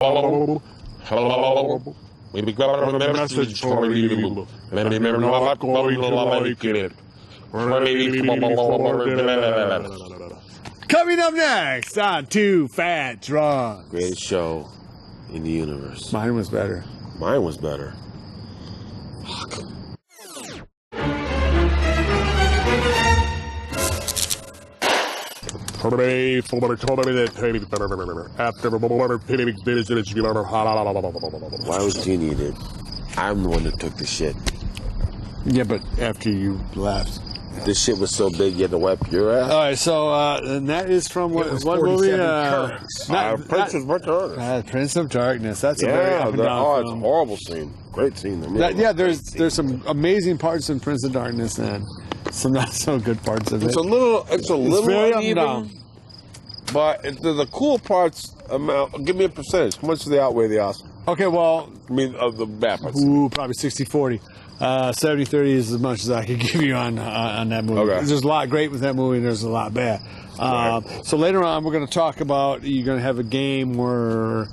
Hello. We got a message for you. And remember not going to like it. Coming up next on Too Fat Drunk. Greatest show in the universe. Mine was better. Mine was better. Fuck. Why was Genie there? I'm the one that took the shit. Yeah, but after you left. This shit was so big you had to wipe your ass. All right, so and that is from what movie? Prince of Darkness. Prince of Darkness. That's a very up and down it's a horrible scene. Great scene. There's some amazing parts in Prince of Darkness and some not so good parts of it. It's a little very uneven, but the cool parts amount. Give me a percentage. How much do they outweigh the Oscar? Okay, well, I mean, of the bad parts. Ooh, probably 60-40. 70-30 is as much as I could give you on that movie. Okay. There's a lot great with that movie, and there's a lot bad. So later on, we're going to talk about, you're going to have a game where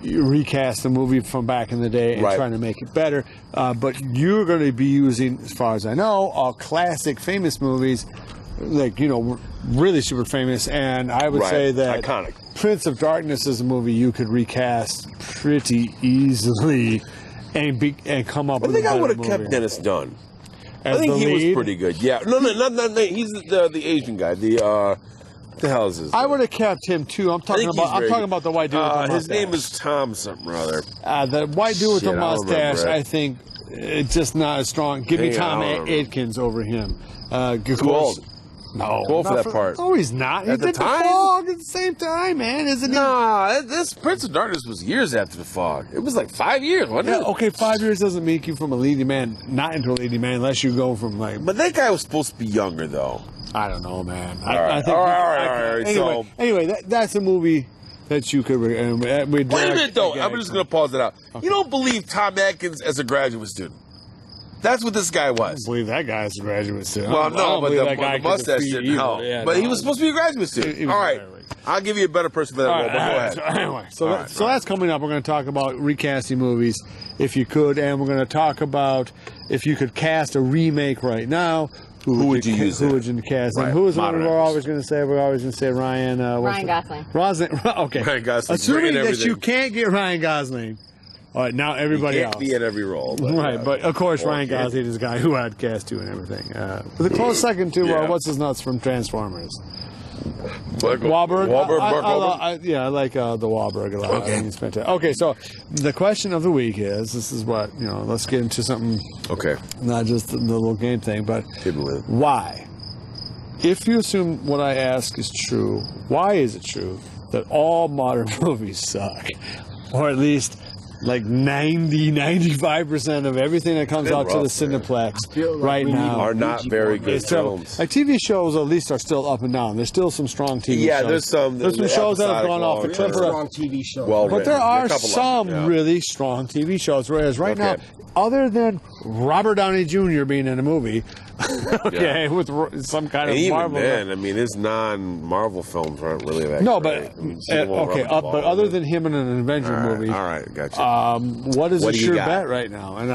you recast a movie from back in the day and trying to make it better. But you're going to be using, as far as I know, all classic, famous movies, like, really super famous. And I would say that iconic. Prince of Darkness is a movie you could recast pretty easily and come up with a better movie. I think I would have kept Dennis Dunn. As I think he lead? was pretty good. Yeah. No. He's the Asian guy. The hell is his name? I would have kept him too. I'm talking about the white dude with the mustache. His name is Tom something or other. The white dude with the mustache, I think, it's just not as strong. Give me Tom Atkins over him. Too old. No. Too old for that part. No, he's not. He At the did time? The Fog at the same time, man, isn't he? Nah, this Prince of Darkness was years after the Fog. It was like 5 years, wasn't it? Okay, 5 years doesn't make you from a leading man, not into a leading man, unless you go from like. But that guy was supposed to be younger, though. I don't know, man. All right. Anyway, that's a movie that you could. Wait a minute, though. I'm just going to pause it out. Okay. You don't believe Tom Atkins as a graduate student? That's what this guy was. I don't believe that guy is a graduate student. Well, no, but the mustache didn't help. Yeah, but he was supposed to be a graduate student. All right. I'll give you a better person for that role, but go ahead. So that's coming up. We're going to talk about recasting movies, if you could, and we're going to talk about if you could cast a remake right now. Who would you use? Who would you cast? Right. And who is the one we're always going to say? We're always going to say Ryan. Ryan Gosling. Okay. Ryan Gosling. Assuming that you can't get Ryan Gosling. All right, now everybody else. He can't be in every role. But, but of course Ryan Gosling is a guy who I'd cast too and everything. With a close second to what's his nuts from Transformers. Wahlberg. I like the Wahlberg a lot. Okay. I think it's fantastic. Okay, so the question of the week is: this is what let's get into something. Okay. Not just the little game thing, but why? If you assume what I ask is true, why is it true that all modern movies suck, or at least? Like 95% of everything that comes out to the Cineplex right now are not very good films. Like TV shows, at least, are still up and down. There's still some strong TV shows. Yeah, there's some shows that have gone off the cliff. Strong TV shows. But there are some really strong TV shows. Whereas right now, other than Robert Downey Jr. being in a movie, with some kind of Marvel. I mean, his non-Marvel films aren't really that. No, great. but other than him in an Avenger movie, all right, gotcha. What is a sure bet right now? And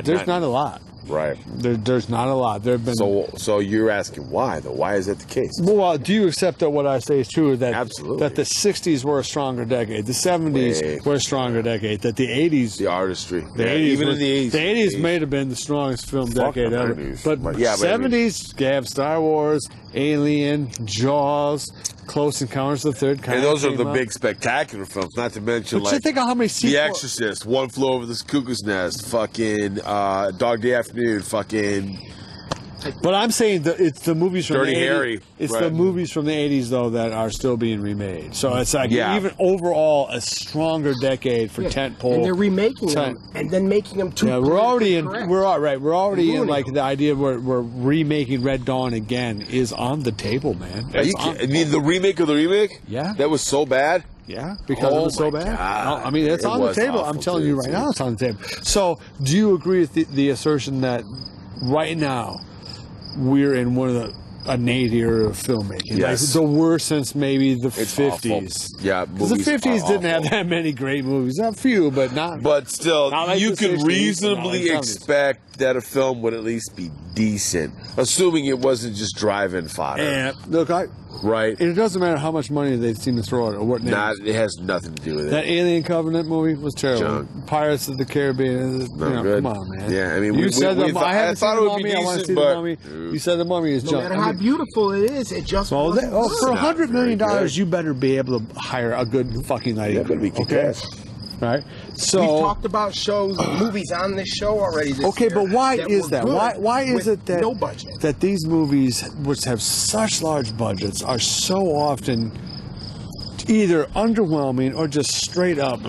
there's not a lot. Right. There's not a lot. There have been. So you're asking why though? Why is that the case? Well, do you accept that what I say is true? That absolutely. That the '60s were a stronger decade, the '70s were a stronger decade, that the '80s, the artistry, even in the '80s may have been the strongest film decade ever. But '70s, you have Star Wars, Alien, Jaws, Close Encounters of the Third Kind. And those are the big spectacular films. Not to mention you think of how many sequels. The Exorcist, One Flew Over the Cuckoo's Nest, fucking Dog Day Afternoon, fucking. But I'm saying that it's the movies from Dirty the 80s. Harry. It's the movies from the 80s, though, that are still being remade. So it's like even overall a stronger decade for tentpole. And they're remaking them and then making them too. Yeah, we're already in like the idea where we're remaking Red Dawn again is on the table, man. I mean, the remake of the remake? Yeah. That was so bad? Yeah, because it was so bad. I mean, it's on the table. I'm telling you right now, it's on the table. So, do you agree with the assertion that right now we're in one of the a nadir of filmmaking. Yes. Like the worst since maybe the It's 50s. awful. Yeah, Because the 50s didn't have that many great movies. Not few, but not. But still, not like you the could 60s, reasonably not like 70s. expect that a film would at least be decent, assuming it wasn't just drive-in fodder. And look, Right? it doesn't matter how much money they seem to throw at it or what name. It has nothing to do with That it. Alien Covenant movie was terrible. Junk. Pirates of the Caribbean. Not good. Come on, man. Yeah, I mean, you said we I haven't thought seen it the would be Mummy. I want to decent, see the but Mummy. You said the Mummy is No junk. matter how beautiful it is, it just wasn't for good. $100 million, good. you better be able to hire a good fucking lady. Yeah, better be kick-ass. Right? So We've talked about movies on this show already. okay, but why is that? Why is it that no budget? that these movies, which have such large budgets, are so often either underwhelming or just straight up,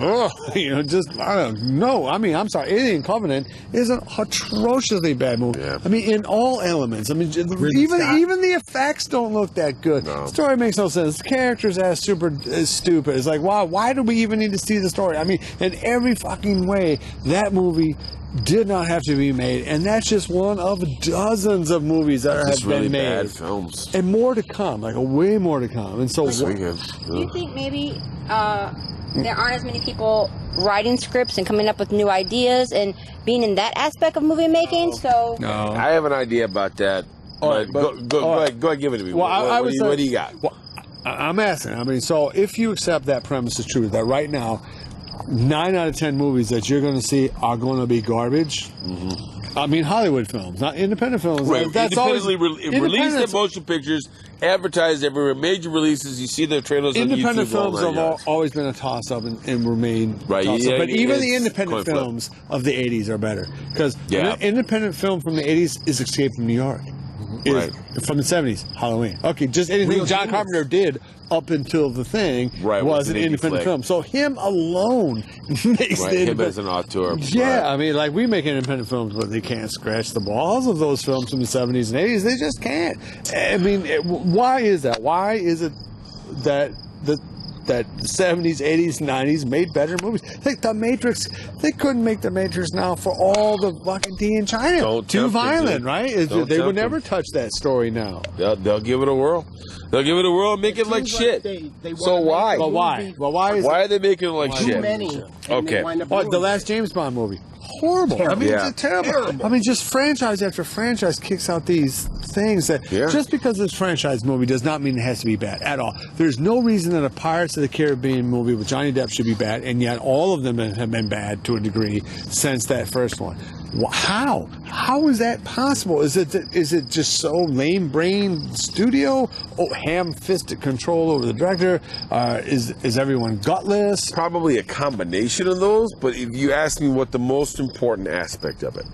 just I don't know. I mean, I'm sorry, Alien Covenant is an atrociously bad movie. Yeah. I mean, in all elements. I mean, even the effects don't look that good. No. The story makes no sense. The characters are super stupid. It's like, wow, why do we even need to see the story? I mean, in every fucking way, that movie did not have to be made, and that's just one of dozens of movies that have really been made. bad films. And more to come, like way more to come. And so, This weekend. Do you think maybe there aren't as many people writing scripts and coming up with new ideas and being in that aspect of movie making? So no. I have an idea about that. All right, but- go all right. ahead, give it to me. Well, What do you got? Well, I'm asking. I mean, so if you accept that premise is true, that right now, 9 out of 10 movies that you're going to see are going to be garbage. Mm-hmm. I mean, Hollywood films, not independent films. Right. That's Independently always released in motion pictures, advertised everywhere, major releases. You see the trailers on YouTube. Independent films all that, have always been a toss-up and remain Right, toss-up. yeah, but even the it's independent coin flip. films of the 80s are better. Because Yeah. an independent film from the 80s is Escape from New York. Is Right. From the 70s, Halloween. Okay, just anything Real John genius. Carpenter did up until The Thing Right, was was an an indie independent flick. film. So him alone makes Right, it. him as an auteur. Yeah, Right. I mean, like we make independent films, but they can't scratch the balls of those films from the 70s and 80s. They just can't. I mean, why is that? Why is it that the 70s, 80s, 90s made better movies? Like The Matrix, they couldn't make The Matrix now for all the fucking tea in China. Don't Too tempt them, violent, dude. right? Don't They would tempt never them. touch that story now. They'll give it a whirl. They'll give it a whirl and make it like seems shit. they So wanna why? make a But why? movie Well, why is Why are they making it like Why? too shit? many? and Okay. they wind up Oh, the ruining last James Bond movie. Horrible. I mean, Yeah. it's terrible. Terrible. I mean, just franchise after franchise kicks out these things that Yeah. just because this franchise movie does not mean it has to be bad at all. There's no reason that a Pirates of the Caribbean movie with Johnny Depp should be bad, and yet all of them have been bad to a degree since that first one. How? How is that possible? Is it just so lame-brained studio? Oh, ham-fisted control over the director? Is everyone gutless? Probably a combination of those, but if you ask me what the most important aspect of it,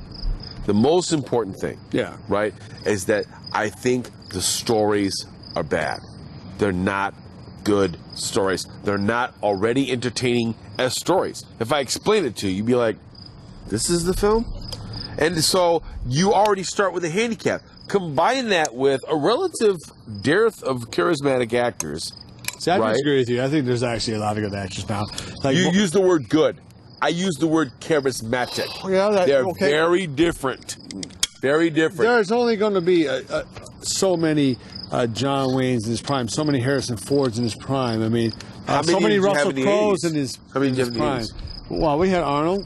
the most important thing, Yeah. right, is that I think the stories are bad. They're not good stories. They're not already entertaining as stories. If I explain it to you, you'd be like, this is the film? And so you already start with a handicap. Combine that with a relative dearth of charismatic actors. See, I Right. disagree with you. I think there's actually a lot of good actors now. Like, You use the word good. I use the word charismatic. Yeah, They're okay. very different. Very different. There's only going to be so many John Waynes in his prime, so many Harrison Fords in his prime. I mean, How so many many did you have Russell in the Crowes 80s? in his, How many in did his you have in prime. the Well, we had Arnold.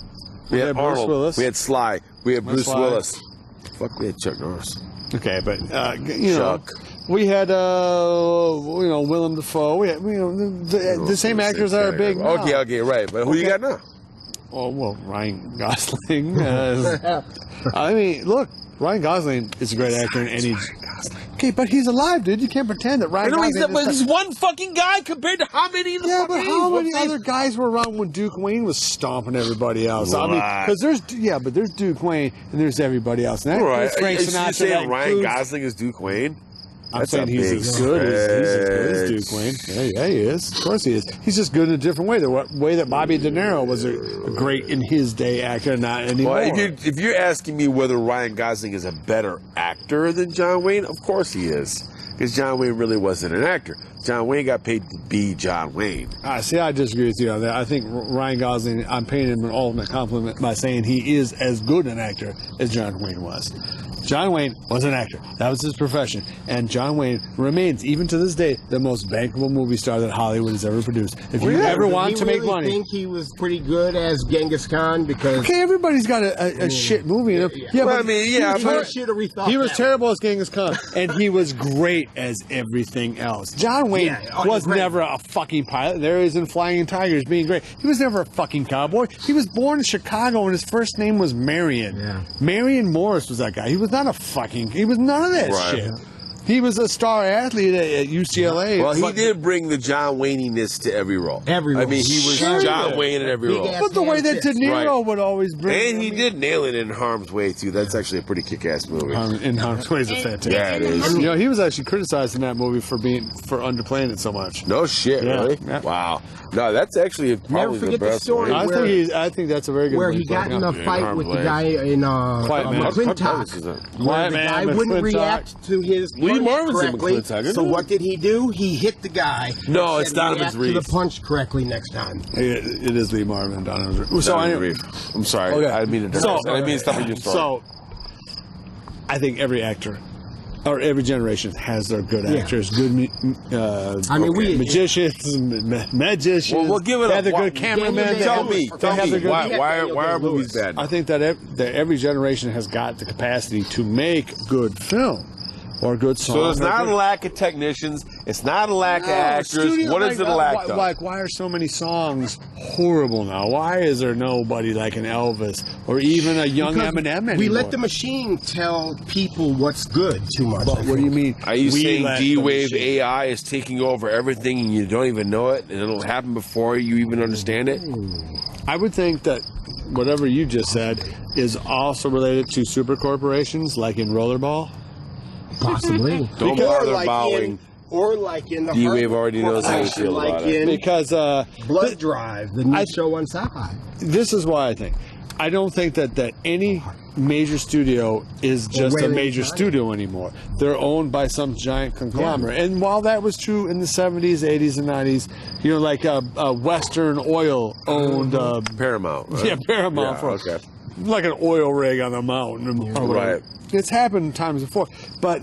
we had Bruce Arnold. Willis. We had Sly. We had Bruce Sly. Willis. Fuck, we had Chuck Norris. Okay, but you know, Chuck. we had Willem Dafoe. We had the same actors that are big now. Okay, right. But who you got now? Oh, well, Ryan Gosling. I mean, look, Ryan Gosling is a great actor in any. Okay, but he's alive, dude. You can't pretend that Ryan I know Gosling. but he's one fucking guy compared to how many in the Yeah, fucking but how 80s? many other guys were around when Duke Wayne was stomping everybody else? I mean, Right. because there's Duke Wayne and there's everybody else. And that Right. includes Frank Are you Sinatra. saying that Ryan includes- Gosling is Duke Wayne? I'm That's saying a he's big as good as stretch. Duke Wayne. Yeah, he is. Of course he is. He's just good in a different way. The way that Bobby De Niro was a great in his day actor, not anymore. Well, if you're asking me whether Ryan Gosling is a better actor than John Wayne, of course he is. Because John Wayne really wasn't an actor. John Wayne got paid to be John Wayne. See, I disagree with you on that. I think Ryan Gosling, I'm paying him an ultimate compliment by saying he is as good an actor as John Wayne was. John Wayne was an actor. That was his profession. And John Wayne remains, even to this day, the most bankable movie star that Hollywood has ever produced. If you ever want to make money. I think he was pretty good as Genghis Khan because... Okay, everybody's got a shit movie in him. Yeah, well, but I mean, yeah, he was terrible as Genghis Khan, and he was great as everything else. John Wayne was never a fucking pilot. There he is in Flying Tigers being great. He was never a fucking cowboy. He was born in Chicago, and his first name was Marion. Yeah. Marion Morris was that guy. He was not a fucking... He was none of that shit. He was a star athlete at UCLA. Well, he did bring the John Wayne-ness to every role. Every role. I mean, he was John Wayne in every role. But the way that De Niro would always bring... And he did nail it in Harm's Way, too. That's actually a pretty kick-ass movie. In Harm's Way is a fantastic... Yeah, it is. You know, he was actually criticized in that movie for underplaying it so much. No shit, really? Yeah. Wow. No, that's actually probably the best story. I think that's a very good where movie. He got in a fight with the guy in McClintock. Where the guy wouldn't react to his... Lee Marvin's in McClintock. So what did he do? He hit the guy. No, it's Donovan's Reeves. To the punch correctly next time. It is Lee Marvin. Donovan's Reeves. So anyway, I'm sorry. Okay. I didn't mean to. I mean stop your story. So I think every actor. Or every generation has their good actors, good magicians, magicians. Well, we'll give it up. They have the good cameramen. Tell me, why are movies bad? I think that every generation has got the capacity to make good film or good songs. So it's not a lack of technicians. It's not a lack of actors. What is it a lack of? Like, why are so many songs horrible now? Why is there nobody like an Elvis or even a young Eminem anymore? We let the machine tell people what's good too much. But what do you mean? Are you saying D-Wave AI is taking over everything and you don't even know it, and it'll happen before you even understand it? I would think that whatever you just said is also related to super corporations, like in Rollerball. Possibly. Don't bother bowing. Or like in the D-Wave already knows how to feel about it. Because Blood Drive, the new show on Sci-Fi. This is why I think. I don't think that any major studio is just a major studio anymore. They're owned by some giant conglomerate. Yeah. And while that was true in the 70s, 80s, and 90s, you know, like Western Oil owned... Paramount. Right? Yeah, Paramount. Okay. Like an oil rig on the mountain. Right. It's happened times before. But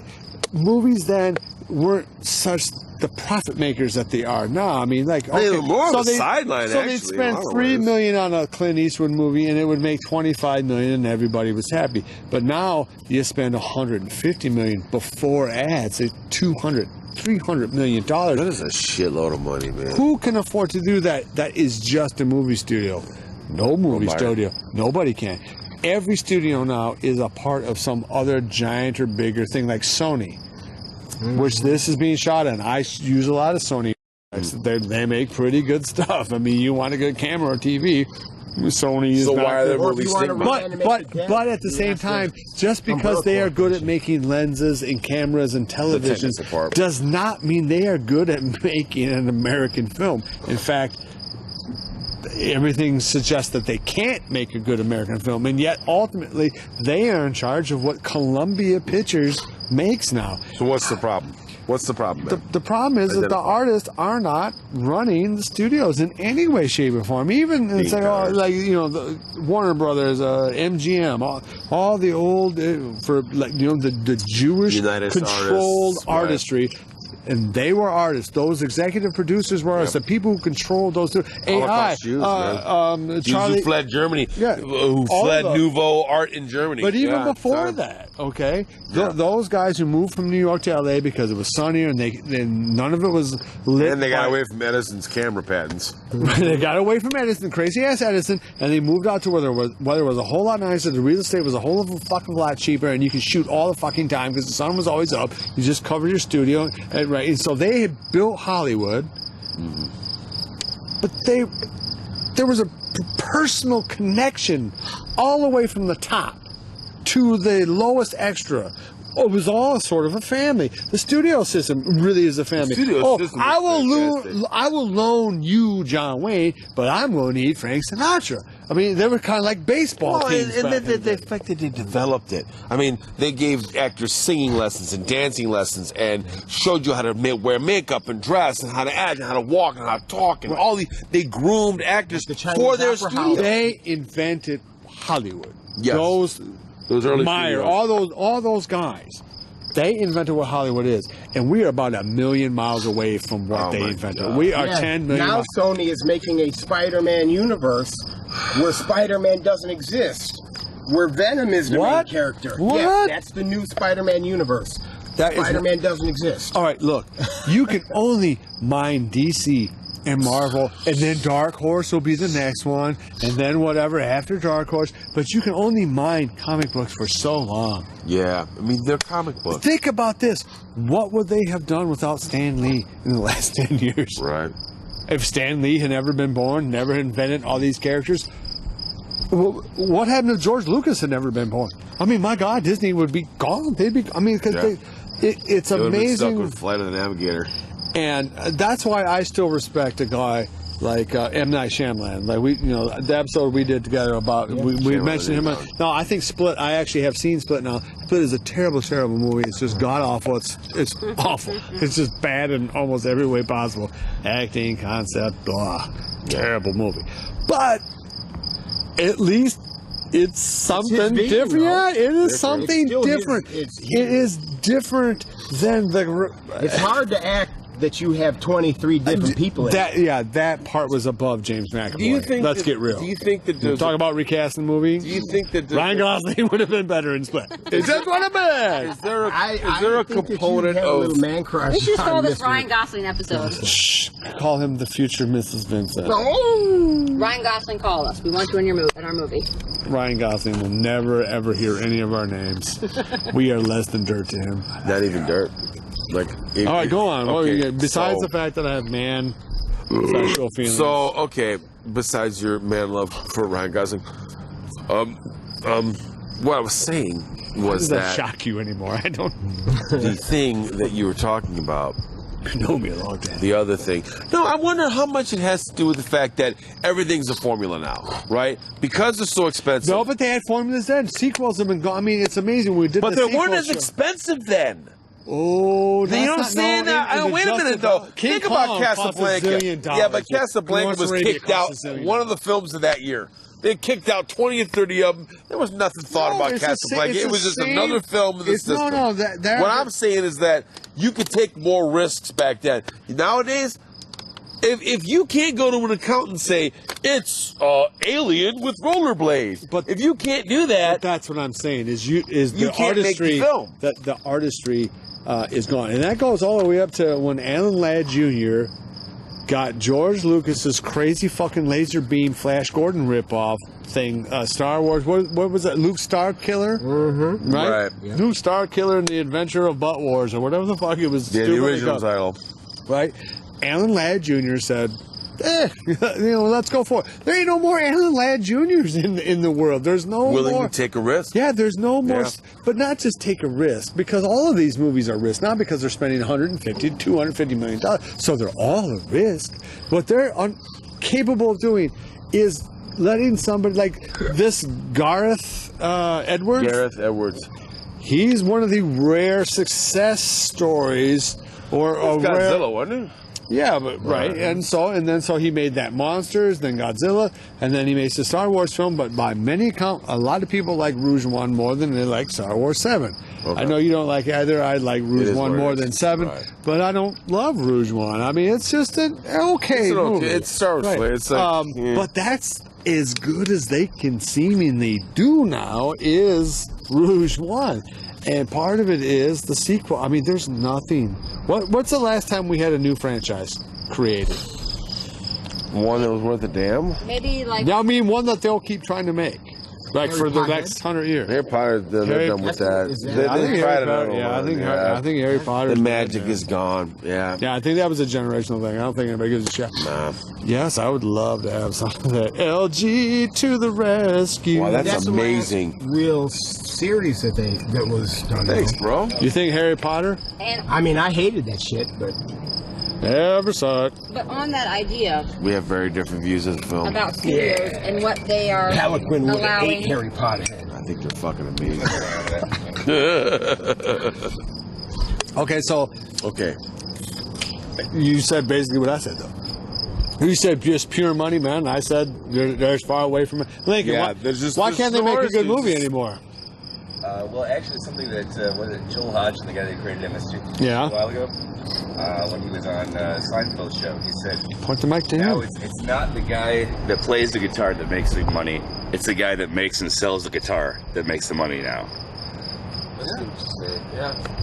movies then weren't such the profit makers that they are now. I mean, like, they were more of a sideline. So they'd spend $3 million on a Clint Eastwood movie, and it would make $25 million, and everybody was happy. But now you spend $150 million before ads. It's $300 million. That is a shitload of money, man. Who can afford to do that? That is just a movie studio. No movie studio. Nobody can. Every studio now is a part of some other giant or bigger thing, like Sony, which this is being shot in. I use a lot of Sony. They make pretty good stuff. I mean, you want a good camera or TV, Sony is not. Why are their movies but at the same time, just because they are good at making lenses and cameras and televisions does not mean they are good at making an American film. In fact, everything suggests that they can't make a good American film, and yet ultimately they are in charge of what Columbia Pictures makes now. So what's the problem? What's the problem? The problem is that the artists are not running the studios in any way, shape, or form. Even it's like, the Warner Brothers, MGM, all the old the Jewish controlled artistry. And they were artists. Those executive producers were artists. The people who controlled those AI. Jews who fled Germany. Yeah, who fled Nouveau art in Germany. But even before that, okay, those guys who moved from New York to LA because it was sunnier and none of it was lit. And they got away from Edison's camera patents. They got away from Edison, crazy ass Edison, and they moved out to where the weather was a whole lot nicer. The real estate was a whole fucking lot cheaper, and you could shoot all the fucking time because the sun was always up. You just covered your studio. Right, and so they had built Hollywood, but there was a personal connection all the way from the top to the lowest extra. It was all sort of a family. The studio system really is a family. I will loan you John Wayne, but I'm going to need Frank Sinatra. I mean, they were kind of like baseball teams. And the fact that they developed it. I mean, they gave actors singing lessons and dancing lessons and showed you how to wear makeup and dress and how to act and how to walk and how to talk and all these. They groomed actors for their studio. They invented Hollywood. Yes. Those early Meyer, studios. all those guys. They invented what Hollywood is, and we are about 1,000,000 miles away from what they invented. God. We are 10 million. Now Sony is making a Spider-Man universe where Spider-Man doesn't exist, where Venom is the main character. What? Yeah, that's the new Spider-Man universe. Spider-Man doesn't exist. All right, look, you can only mine DC and Marvel, and then Dark Horse will be the next one, and then whatever after Dark Horse. But you can only mine comic books for so long. Yeah, I mean, they're comic books. Think about this. What would they have done without Stan Lee in the last 10 years? Right. If Stan Lee had never been born, never invented all these characters, what happened if George Lucas had never been born? I mean, my God, Disney would be gone. They'd be. I mean, because it's amazing. Stuck with Flight of the Navigator. And that's why I still respect a guy like M. Night Shyamalan. Like the episode we did together about we mentioned him. No, I think Split. I actually have seen Split now. Split is a terrible, terrible movie. It's just god awful. It's awful. It's just bad in almost every way possible. Acting, concept, blah. Terrible movie. But at least it's something different. Yeah, it is something different. It is different than the. It's hard to act that you have 23 different people in it. That part was above James McAvoy. Do you think Let's get real. Do you think that talk about recasting the movie? Do you think that Ryan Gosling would have been better in Split? Is that what I meant? Is there a component of a little man We crush? should call this Ryan Gosling episode. Shh. Call him the future Mrs. Vincent. Ryan Gosling, call us. We want you in our movie. Ryan Gosling will never ever hear any of our names. We are less than dirt to him. Not even dirt. Like, all right, go on. Okay, besides the fact that I have sexual feelings. So, okay, besides your man love for Ryan Gosling, what I was saying was that doesn't shock you anymore. I don't. The thing that you were talking about. You know me a long time. The other thing. No, I wonder how much it has to do with the fact that everything's a formula now, right? Because it's so expensive. No, but they had formulas then. Sequels have been gone. I mean, it's amazing. We did, but they weren't as expensive then. Oh, you know what I'm saying? Wait a minute, though. Think about Casablanca. Yeah, but Casablanca was kicked out. One of the films of that year. They kicked out 20 or 30 of them. There was nothing thought about Casablanca. It was just another film of the system. What I'm saying is that you could take more risks back then. Nowadays, if you can't go to an accountant and say, it's Alien with rollerblades, but if you can't do that... That's what I'm saying, is the artistry... The artistry is gone. And that goes all the way up to when Alan Ladd Jr. got George Lucas's crazy fucking laser beam Flash Gordon ripoff thing, Star Wars. What was that? Luke Starkiller? Mm-hmm. Right? Yeah. Luke Starkiller and the Adventure of Butt Wars, or whatever the fuck it was. Yeah, the original title. Right? Alan Ladd Jr. said, let's go for it. There ain't no more Alan Ladd Jr.'s in the world. There's no willing more. To take a risk. Yeah, there's no more. But not just take a risk, because all of these movies are risk. Not because they're spending $150 to $250 million. So they're all a risk. What they're capable of doing is letting somebody like this Gareth Edwards. Gareth Edwards. He's one of the rare success stories, or a Godzilla, rare. wasn't it? Yeah, but right, and so he made that Monsters, then Godzilla, and then he makes the Star Wars film. But by many account, a lot of people like Rouge One more than they like Star Wars 7. Okay. I know you don't like either. I like Rouge One more than 7, but I don't love Rouge One. I mean, it's just an okay movie. It's Star Wars. Right. It's like, but that's as good as they can seemingly do now is Rouge One. And part of it is the sequel. I mean, there's nothing. What's the last time we had a new franchise created? One that was worth a damn? Maybe like... I mean, one that they'll keep trying to make. Like Harry for the next 100 years. Harry Potter, they're done with that. I think Harry Potter. The magic is gone. Yeah. Yeah, I think that was a generational thing. I don't think anybody gives a shit. Nah. Yes, I would love to have something that LG to the rescue. Wow, that's amazing. The real series that was done. Thanks, bro. You think Harry Potter? I mean, I hated that shit, but never saw it. But on that idea, we have very different views of the film about studios and what they are Pelican would allowing. hate Harry Potter. I think they're fucking amazing. Okay, so you said basically what I said though. You said just pure money, man. I said they're as far away from it. Lincoln, why can't they make a good movie anymore? Well, actually, something that was it Joel Hodgson, the guy that created MSG, Yeah. a while ago, when he was on Seinfeld's show, he said, Point the mic to "No, him. it's not the guy that plays the guitar that makes the money. It's the guy that makes and sells the guitar that makes the money now." That's interesting. Yeah.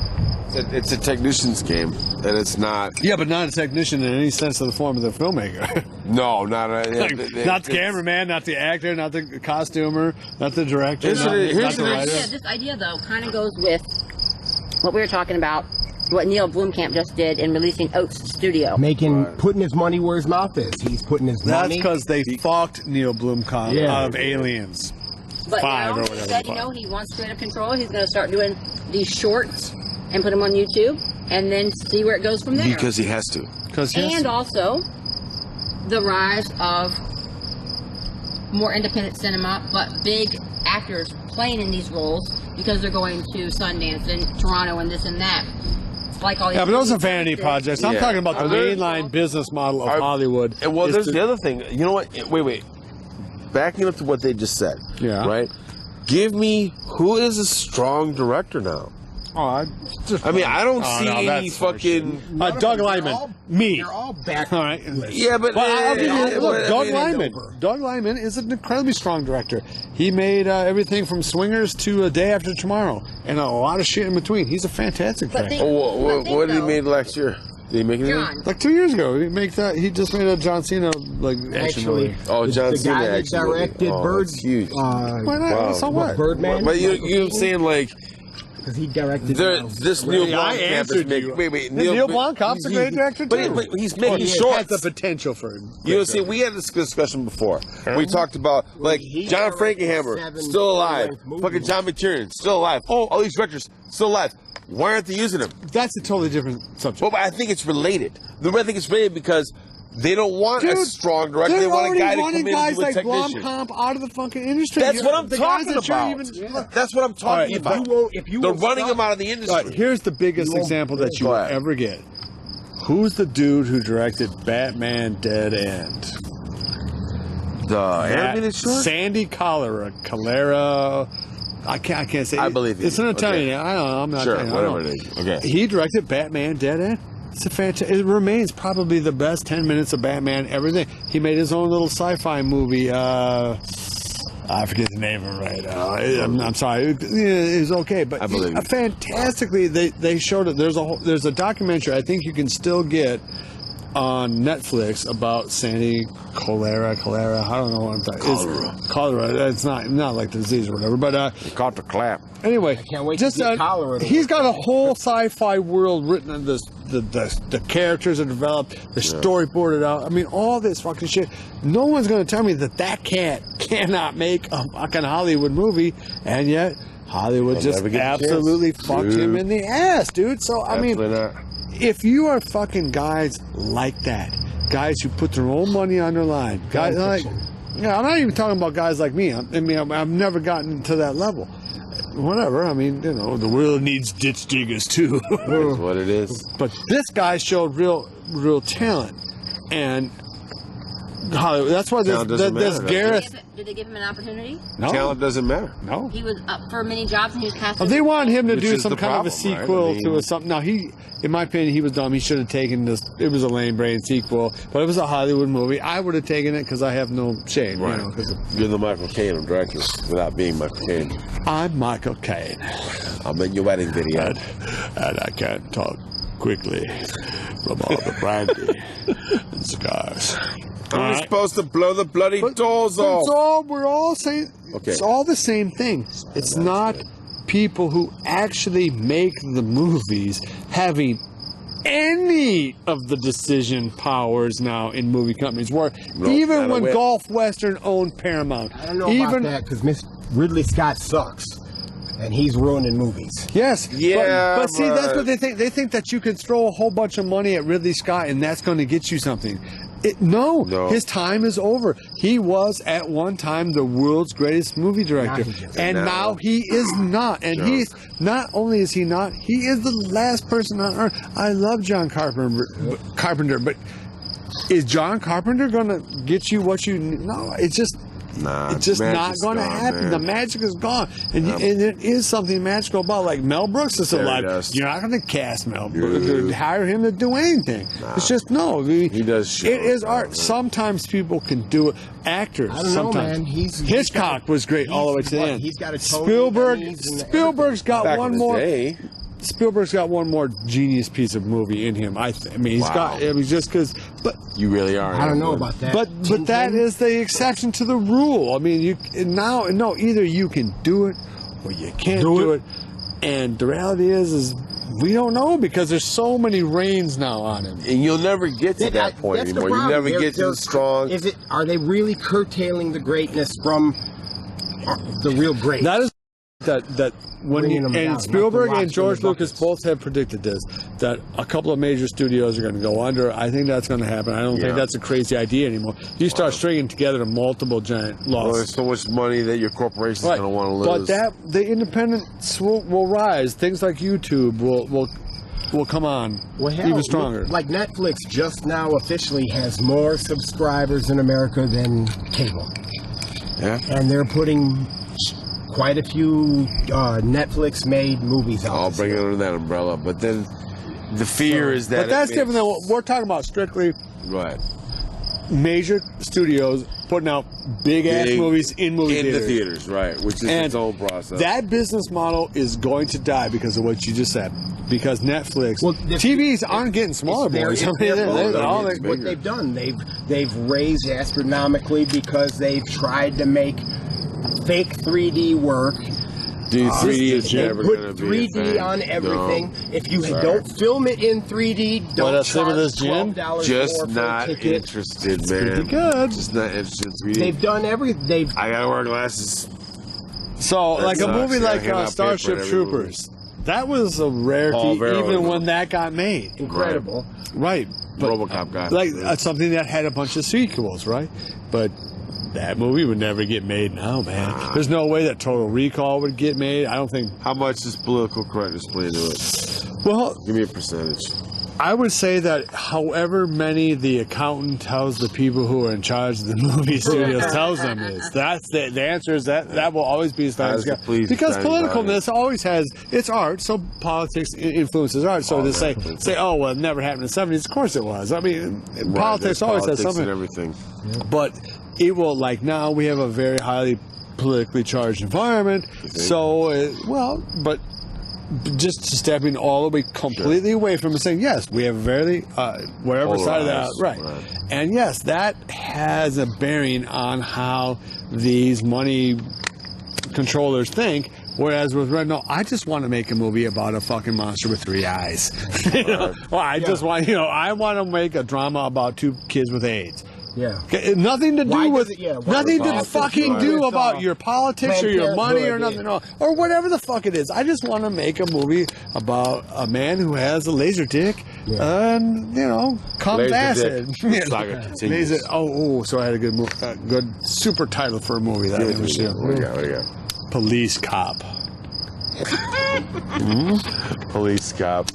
It's a technician's game, and it's not. Yeah, but not a technician in any sense of the form of the filmmaker. No, not Not the cameraman, not the actor, not the costumer, not the director, Here's not the the writer. This idea, though, kind of goes with what we were talking about, what Neil Blomkamp just did in releasing Oaks Studio. Putting his money where his mouth is. He's putting his That's money. because they fucked Neil Blomkamp of Aliens. But 5 now or he whatever. said, he wants creative control. He's going to start doing these shorts and put them on YouTube, and then see where it goes from there. Because he has to. And also the rise of more independent cinema, but big actors playing in these roles because they're going to Sundance and Toronto and this and that. Like all these Yeah, but those are vanity projects. I'm talking about the mainline business model of Hollywood. And well, there's the other thing. You know what? Wait. Backing up to what they just said. Yeah. Right? Give me who is a strong director now? I mean, I don't see any fucking. Doug Liman. Me. They're all back. All right. Yeah, but. I'll give you, look, Doug Liman. Liman. Doug Liman is an incredibly strong director. He made everything from Swingers to A Day After Tomorrow and a lot of shit in between. He's a fantastic director. What did he make last year? Did he make anything? Like 2 years ago, he just made a John Cena action movie. Oh, John Cena guy that action directed movie. Bird. That's huge. Why not? So what? Birdman. But you know what I'm saying, like. Because he directed. This Neil Blomkamp is making. Wait. Neil Blomkamp's a great director too. But he's making He shorts. has the potential for. You know, see, we had this discussion before. We talked about, like, John Frankenhammer, still alive. Fucking John McTiernan, still alive. Oh, all these directors, still alive. Why aren't they using them? That's a totally different subject. Well, but I think it's related. The reason I think it's related because they don't want a strong director. They want a guy to come in and do a technician. Blomkamp out of the fucking industry. That's what I'm talking about. That's what I'm talking about. They're running them out of the industry. All right, here's the biggest example that you will ever get. Who's the dude who directed Batman Dead End? The animated short? Sandy Calera. I can't say. I believe you. It's an Italian. Okay. I don't know. I'm not. Sure, I don't whatever know. it is. Okay. He directed Batman Dead End. It's a fantastic. It remains probably the best 10 minutes of Batman ever. He made his own little sci-fi movie. I forget the name of it right now. I'm sorry. It was okay, but I believe you. fantastically, they showed it. There's a documentary I think you can still get on Netflix about Sandy Cholera. I don't know what I'm talking. Cholera. It's not like the disease or whatever. But Caught the clap. Anyway, can't wait to get cholera. He's got a whole sci-fi world written in this. The characters are developed. The storyboarded out. I mean, all this fucking shit. No one's going to tell me that cat cannot make a fucking Hollywood movie, and yet Hollywood just absolutely fucked him in the ass, dude. So I mean, if you are fucking guys like that, guys who put their own money on their line, guys like, I'm not even talking about guys like me. I've never gotten to that level. Whatever. I mean, the world needs ditch diggers too. That's what it is. But this guy showed real talent, and Hollywood. That's why there's Gareth. Did they give him an opportunity? No. Talent doesn't matter. No. He was up for many jobs and he was casted. They want him to Which do is some the kind of a problem, right? sequel I mean- to something. Now, in my opinion, he was dumb. He should have taken this. It was a lame brain sequel, but it was a Hollywood movie. I would have taken it because I have no shame. Right. You're the Michael Caine of directors without being Michael Caine. I'm Michael Caine. I'm in your wedding video. And I can't talk quickly from all the brandy and cigars. I'm supposed to blow the bloody doors off. We're all saying. Okay. It's all the same thing. It's not people who actually make the movies having any of the decision powers now in movie companies. Where even when Gulf Western owned Paramount, I don't know about that because Ridley Scott sucks. And he's ruining movies. Yes. Yeah. But see, that's what they think. They think that you can throw a whole bunch of money at Ridley Scott and that's going to get you something. No, his time is over. He was at one time the world's greatest movie director, and now he is not. And he's not only is he not, he is the last person on earth. I love John Carpenter, but is John Carpenter going to get you what you need? No, it's just Nah, it's just not magic's going to gone, happen. man. The magic is gone, and there is something magical about like Mel Brooks is alive. Stardust. You're not going to cast Mel Brooks or hire him to do anything. It's just He does shows, it is art. man. Sometimes people can do it. Actors, I don't know, sometimes. man. Hitchcock was great all the way to the end. He's got a Tony Spielberg. Emmys and Spielberg's got Back one in the more. day. Spielberg's got one more genius piece of movie in him. I mean, he's got. I mean, just because, but You really are. I don't know about that. but that is the exception to the rule. I mean, either you can do it or you can't do it. And the reality is we don't know because there's so many reins now on him. And you'll never get to that point that's the anymore. You problem. never get to the strong. Are they really curtailing the greatness from the real great? That is that when Bringing them down, and not Spielberg the and rocks George and the Lucas buckets. both have predicted this, that a couple of major studios are going to go under. I think that's going to happen. I don't think that's a crazy idea anymore. You start stringing together multiple giant Well, losses. there's so much money that your corporation's going to want to lose. But the independents will rise. Things like YouTube will come on even stronger. Like Netflix just now officially has more subscribers in America than cable. Yeah. And they're putting quite a few Netflix-made movies out. I'll this bring it year. under that umbrella. But then the fear is that. But that's different than what we're talking about. Strictly Right. major studios putting out big-ass movies in movie in theaters. the theaters, right? Which is its own process. That business model is going to die because of what you just said. Because Netflix, Well, TVs aren't getting smaller, boys. I mean, What they've done, they've raised astronomically because they've tried to make fake 3D work. Dude, 3D is They never put going to be 3D on everything. No. If you Sorry. don't film it in 3D, don't that's charge some of this gin? $12 Just more for a not ticket. interested, man. pretty good. Just not interested in 3D. They've done everything. I gotta wear glasses. So, like a sucks. movie Yeah, I like hand out Starship paper in every Troopers, that was a rarity Paul Verhoeven. even when that got made. Incredible. Right. But, RoboCop guy. like something that had a bunch of sequels, right? But that movie would never get made now, man. There's no way that Total Recall would get made. I don't think. How much is political correctness play into it? Well, Give me a percentage. I would say that however many the accountant tells the people who are in charge of the movie studios tells them is. That's the answer is that will always be How does the police because decide politicalness always has it's art, so politics influences art. So to say oh well it never happened in the 70s, of course it was. I mean politics always has something. And everything. But it will, like now we have a very highly politically charged environment. So, but just stepping all the way completely away from it, saying, yes, we have a very, whatever side of that, right. And yes, that has a bearing on how these money controllers think. Whereas with Red, no, I just want to make a movie about a fucking monster with 3 eyes. Just want, I want to make a drama about 2 kids with AIDS. Yeah. Okay, nothing to do with nothing to fucking do with, about your politics or your money or Parenthood, nothing or whatever the fuck it is. I just want to make a movie about a man who has a laser dick and comes Laser acid. dick saga continues. Laser. So I had a good super title for a movie that I think we should. What do you got? Police Cop. Police Cop.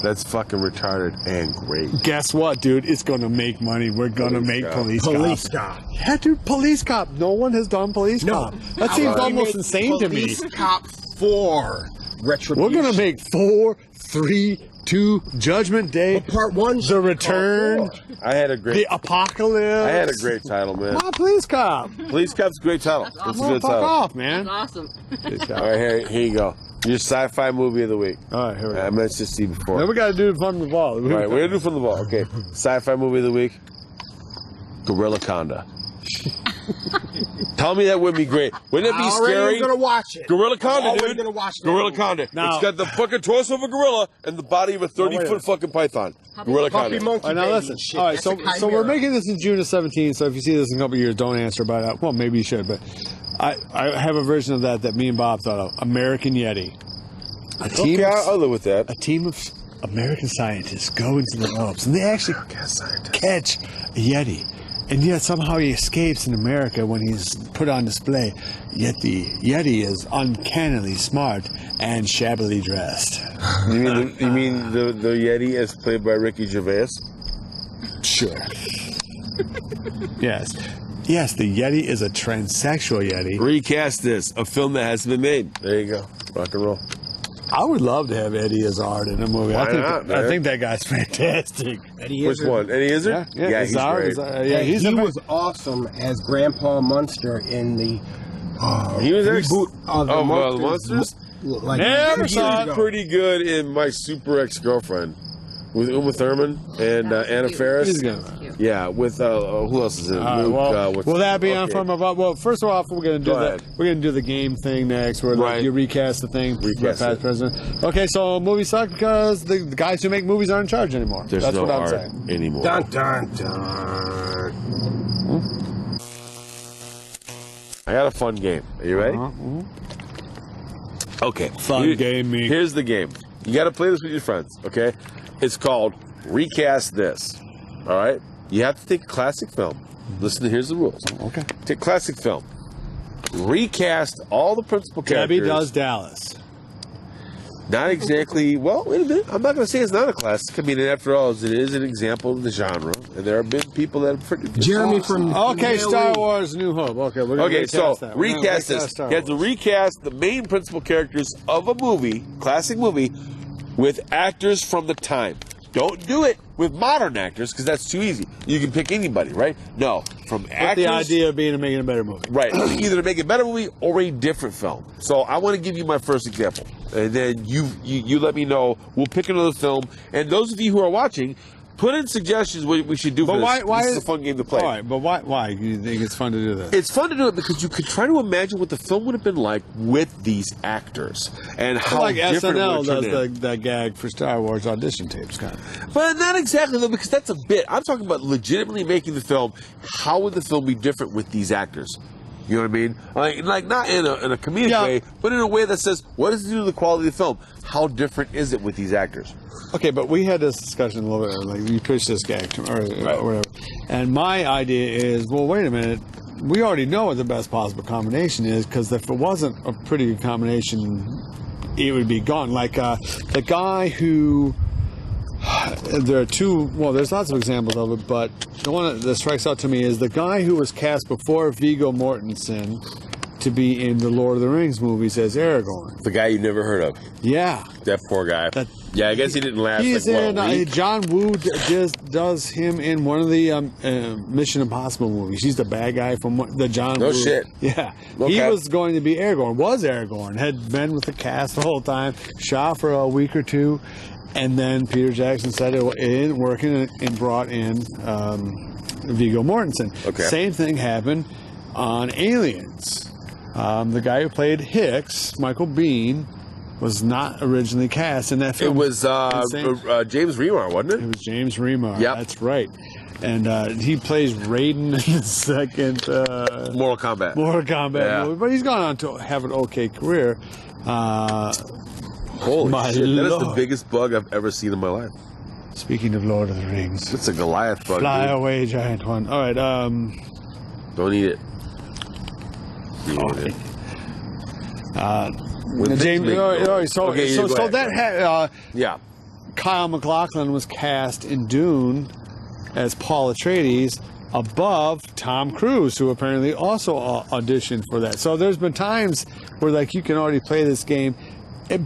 That's fucking retarded and great. Guess what, dude? It's gonna make money. We're gonna make Police Cop. Yeah, dude, Police Cop. No one has done Police Cop. That seems almost insane to me. Police Cop 4 Retribution. We're gonna make 4, 3, 2, Judgment Day, Part 1, The Return, I had a great. The Apocalypse. I had a great title, man. Police Cop. Police Cop's a great title. It's a Well, good fuck title. off, man. Awesome. All right, here you go. Your sci-fi movie of the week. All right, here we go. I mentioned this to you before. Then we gotta do from the ball. All right, we're gonna do from the ball. Okay, sci-fi movie of the week. Gorilla Conda. Tell me that would be great. Wouldn't it be scary? I'm gonna watch it. Gorilla Conda, already dude. gonna watch that Gorilla movie. Conda. Now- It's got the fucking torso of a gorilla and the body of a 30-foot fucking python. Gorilla Puppy Conda. monkey All right, now baby listen. and shit. All right, That's so a we're chimera. making this in June of 17. So if you see this in a couple of years, don't answer about that. Well, maybe you should, but I have a version of that me and Bob thought of. American Yeti. Okay, I'll live with that. A team of American scientists go into the Alps and they actually catch a Yeti. And yet somehow he escapes in America when he's put on display. Yet the Yeti is uncannily smart and shabbily dressed. You mean the Yeti as played by Ricky Gervais? Sure. Yes. Yes, the Yeti is a transsexual Yeti. Recast this, a film that hasn't been made. There you go. Rock and roll. I would love to have Eddie Izzard in a movie. Why not, man? I think that guy's fantastic. Which one? Eddie Izzard? Yeah, he's great. He was awesome as Grandpa Munster in the He was reboot of the Monsters? Like Never He saw was it. pretty good in My Super Ex-Girlfriend with Uma Thurman and Anna Faris. He's good. Yeah, with who else is in it? Luke, will that be on okay. from about? Well, first of all, we're going to do Go ahead. We're going to do the game thing next, where Right. like, you recast the thing. Recast past it. president. Okay, so movies suck because the guys who make movies aren't in charge anymore. There's That's no what I'm art saying. anymore. Dun dun dun. I got a fun game. Are you ready? Okay. Fun game, me. Here's the game. You got to play this with your friends, okay? It's called Recast This. All right? You have to take a classic film. Listen, here's the rules. Okay. Take classic film. Recast all the principal characters. Debbie Does Dallas. Not exactly. Well, wait a minute. I'm not going to say it's not a classic. I mean, after all, it is an example of the genre, and there have been people that have pretty good. Jeremy from Okay, Star Wars: New Hope. Okay, we're gonna recast so that. We're gonna recast this. Star You have to Wars. recast the main principal characters of a movie, classic movie, with actors from the time. Don't do it with modern actors because that's too easy. You can pick anybody, right? No, from actors. The idea of being making a better movie. Right, either to make a better movie or a different film. So I want to give you my first example, and then you let me know. We'll pick another film, and those of you who are watching, put in suggestions what we should do for this. Why This is a fun game to play. All right, but why you think it's fun to do this? It's fun to do it because you could try to imagine what the film would have been like with these actors and how like different it SNL would have does turned in. that gag for Star Wars audition tapes, kind of. But not exactly though, because that's a bit. I'm talking about legitimately making the film. How would the film be different with these actors? You know what I mean? Like not in a comedic way, but in a way that says, what does it do to the quality of the film? How different is it with these actors? Okay, but we had this discussion a little bit. Like you pitched this gag to me, or whatever, and my idea is, well, wait a minute. We already know what the best possible combination is because if it wasn't a pretty good combination, it would be gone. Like the guy who. There are two. Well, there's lots of examples of it, but the one that strikes out to me is the guy who was cast before Viggo Mortensen to be in the Lord of the Rings movies as Aragorn. The guy you never heard of. Yeah. That poor guy. Yeah, I guess he didn't last. He's like, in. what, a week? John Woo does him in one of the Mission Impossible movies. He's the bad guy from the John Woo. No shit. Yeah. Okay. He was going to be Aragorn. Was Aragorn. Had been with the cast the whole time. Shot for a week or two. And then Peter Jackson said it ain't working and brought in Viggo Mortensen. Okay. Same thing happened on Aliens. The guy who played Hicks, Michael Biehn, was not originally cast in that film. It was James Remar, wasn't it? It was James Remar. Yep. That's right. And he plays Raiden in the second Mortal Kombat. movie. But he's gone on to have an okay career. Holy My shit, that is the Lord. biggest bug I've ever seen in my life. Speaking of Lord of the Rings. It's a Goliath bug, Fly dude. away, giant one. All right. Don't eat it. You eat it. When James. things make- Okay, you go ahead. That had Yeah. Kyle MacLachlan was cast in Dune as Paul Atreides above Tom Cruise, who apparently also auditioned for that. So there's been times where like you can already play this game,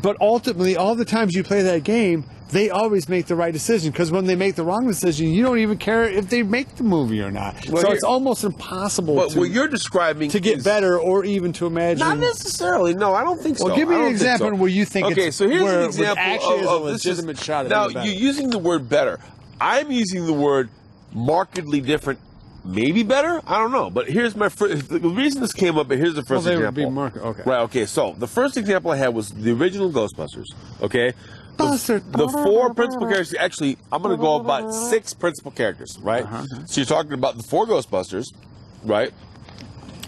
but ultimately all the times you play that game, they always make the right decision because when they make the wrong decision, you don't even care if they make the movie or not. Well, so it's almost impossible But what you're describing to get is- better or even to imagine. Not necessarily. No, I don't think so. Well, give me I an don't think example so. where you think Okay, it's so here's where an it example actually is a of this. legitimate shot at Now, being better. you're using the word better. I'm using the word markedly different. Maybe better? I don't know. But here's my first. The reason this came up, but here's the first they would example. be market. Okay. Right, okay. So the first example I had was the original Ghostbusters. Okay? Buster. The four principal characters, actually, I'm going to go about 6 principal characters, right? So you're talking about the 4 Ghostbusters, right?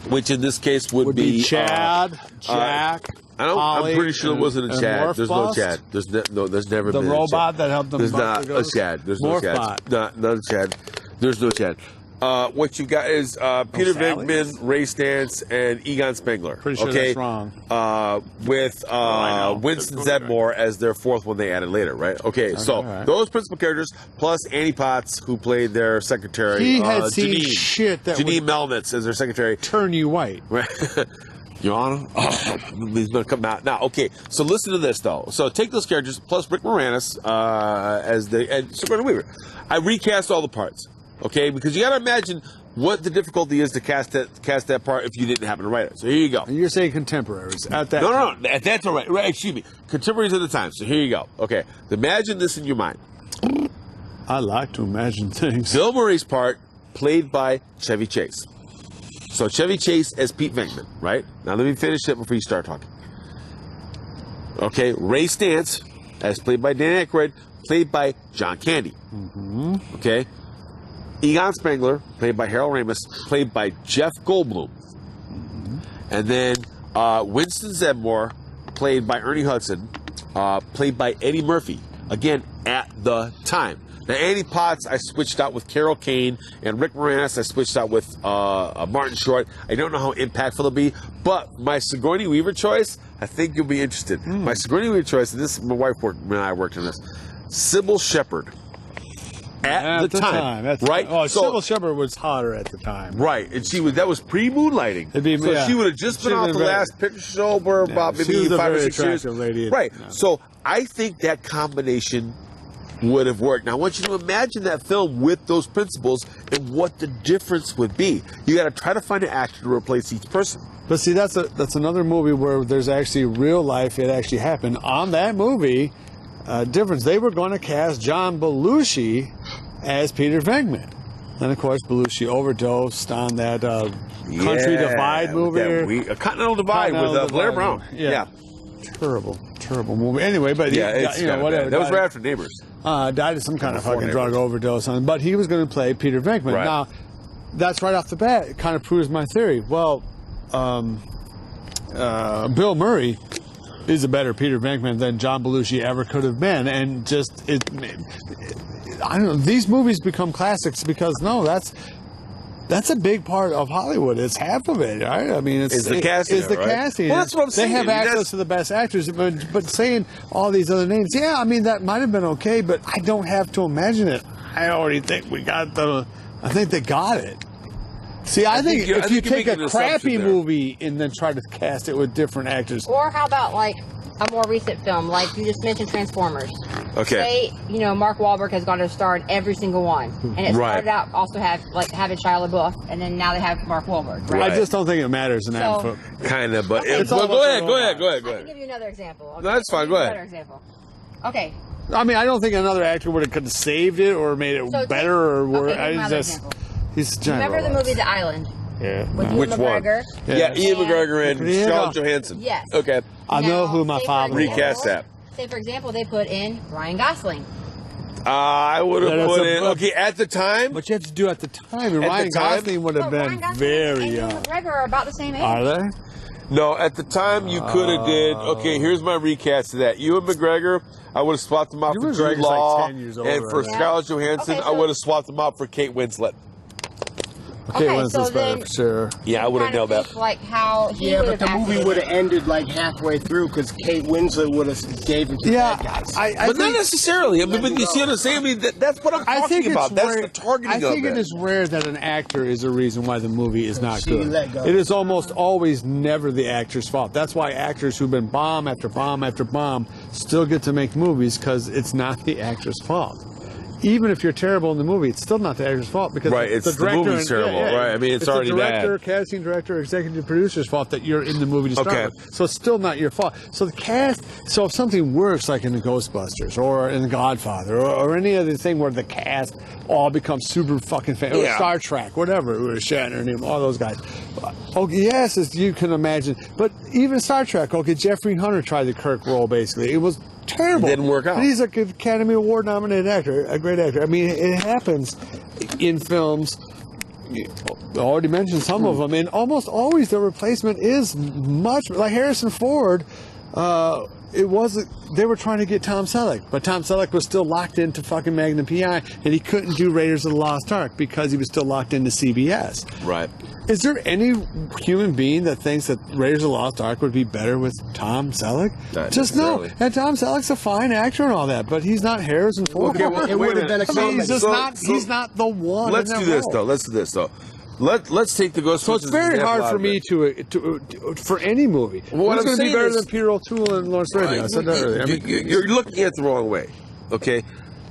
Which in this case would be Chad, Jack. Holly, I'm pretty sure it wasn't a and Chad. There's no Morphbust? Chad. There's never The been robot a Chad. that helped them There's bust not the a ghost? Chad. There's no Morphbot. Chad. Not a Chad. There's no Chad. what you got is Peter Sally's? Venkman, Ray Stantz, and Egon Spengler. Pretty sure okay? that's wrong. With Winston Zedmore as their fourth one they added later, right? Okay, so all right. those principal characters plus Annie Potts, who played their secretary. He had seen Janine. shit that Janine would Melnitz as their secretary. turn you white. Your Honor, he's going to come out now. Okay, so listen to this though. So take those characters plus Rick Moranis and Sigourney Weaver. I recast all the parts, okay? Because you got to imagine what the difficulty is to cast that part if you didn't happen to write it. So here you go. And you're saying contemporaries at that. No, that's all right. Right, excuse me, contemporaries at the time. So here you go. Okay, imagine this in your mind. I like to imagine things. Bill Murray's part played by Chevy Chase. So Chevy Chase as Pete Venkman, right? Now let me finish it before you start talking. Okay, Ray Stantz as played by Dan Aykroyd, played by John Candy. Mm-hmm. Okay, Egon Spengler, played by Harold Ramis, played by Jeff Goldblum. Mm-hmm. And then Winston Zedmore, played by Ernie Hudson, played by Eddie Murphy, again, at the time. Now, Annie Potts, I switched out with Carol Kane, and Rick Moranis, I switched out with Martin Short. I don't know how impactful it'll be, but my Sigourney Weaver choice, I think you'll be interested. My Sigourney Weaver choice, and this, my wife and I worked on this, Sybil Shepherd. At the time. Right? Oh, Sybil Shepherd was hotter at the time. Right, and that was pre-moonlighting. Yeah. She would have just been off the last picture show for about maybe 5 or 6 years. Lady. Right, No. so I think that combination would have worked. Now, I want you to imagine that film with those principles and what the difference would be. You got to try to find an actor to replace each person. But see, that's another movie where there's actually real life. It actually happened on that movie. Difference. They were going to cast John Belushi as Peter Venkman. Then, of course, Belushi overdosed on that Country Divide movie. Continental Divide with Blair Brown. Yeah. Terrible movie. Anyway, but whatever. That was right after Neighbors. Died of some kind of fucking drug overdose on. But he was going to play Peter Venkman. Right. Now, that's right off the bat. It kind of proves my theory. Well, Bill Murray is a better Peter Venkman than John Belushi ever could have been, and I don't know. These movies become classics because that's a big part of Hollywood. It's half of it, right? I mean, it's the casting. It's the casting. Well, that's what I'm saying. They have access to the best actors, but saying all these other names, yeah, I mean that might have been okay, but I don't have to imagine it. I already think I think they got it. See, I think if you take a crappy movie and then try to cast it with different actors. Or how about like a more recent film, like you just mentioned Transformers. Okay. Say, Mark Wahlberg has gone to star in every single one. And it started out also having Shia LaBeouf, and then now they have Mark Wahlberg, right? I just don't think it matters in that film. Kind of, but Okay. go ahead. I can give you another example. Okay? No, that's fine. Go ahead. Another example. Okay. I mean, I don't think another actor could have saved it or made it better or worse. Okay, another example. Remember the movie The Island? Yeah. With Which Ian one? McGregor? Yeah, Ian McGregor and Scarlett Johansson. Yes. Okay. I know who my father was. Recast that. Say, for example, they put in Ryan Gosling. I would have put in. Okay, at the time. But you have to do it at the time. And At Ryan the time? Gosling would have been very and young. Ian McGregor are about the same age. Are they? No, at the time you could have did. Okay, here's my recast of that. Ewan McGregor, I would have swapped him out for Jude McGregor's Law, like 10 years older, and for right? Scarlett Johansson, Okay, I would have swapped him out for Kate Winslet. Okay, Okay, Winslet's so better then- for sure. Yeah, I would have nailed that. Like how he Yeah, would but the have movie acted. would have ended like halfway through because Kate Winslet would have gave it to the bad guys. I But not think, necessarily. I mean, but you see what I'm saying? I mean, that's what I'm I think talking about. it's That's rare, the targeting I think of it is rare that an actor is a reason why the movie is not She good. let go. It is almost always never the actor's fault. That's why actors who've been bomb after bomb after bomb still get to make movies because it's not the actor's fault. Even if you're terrible in the movie, it's still not the actor's fault because Right, it's the director movie's terrible, right? I mean, it's already the director, bad. casting director, executive producer's fault that you're in the movie to start Okay. with. So it's still not your fault. So the cast, so if something works like in the Ghostbusters or in The Godfather or any other thing where the cast all becomes super fucking famous, or Yeah. Star Trek, whatever, Shatner and him, all those guys. Okay, yes, as you can imagine, but even Star Trek, okay, Jeffrey Hunter tried the Kirk role basically. It was terrible. It didn't work out. But he's an Academy Award nominated actor, a great actor. I mean, it happens in films. You already mentioned some of them, and almost always the replacement is much like Harrison Ford. it wasn't. They were trying to get Tom Selleck, but Tom Selleck was still locked into fucking Magnum PI, and he couldn't do Raiders of the Lost Ark because he was still locked into CBS. Right. Is there any human being that thinks that Raiders of the Lost Ark would be better with Tom Selleck? Not Just no. necessarily. And Tom Selleck's a fine actor and all that, but he's not Harrison Ford. Okay, well, It wait would a have been a minute. He's just not. He's not the one. Let's in do that this role. though. Let's do this though. Let's take the Ghostbusters. So it's very example hard out for of me it. to for any movie. Well, what Who's I'm going to be saying better is- than Peter O'Toole and Lawrence Fishburne? I said that earlier. I mean, You're looking at it the wrong way. Okay,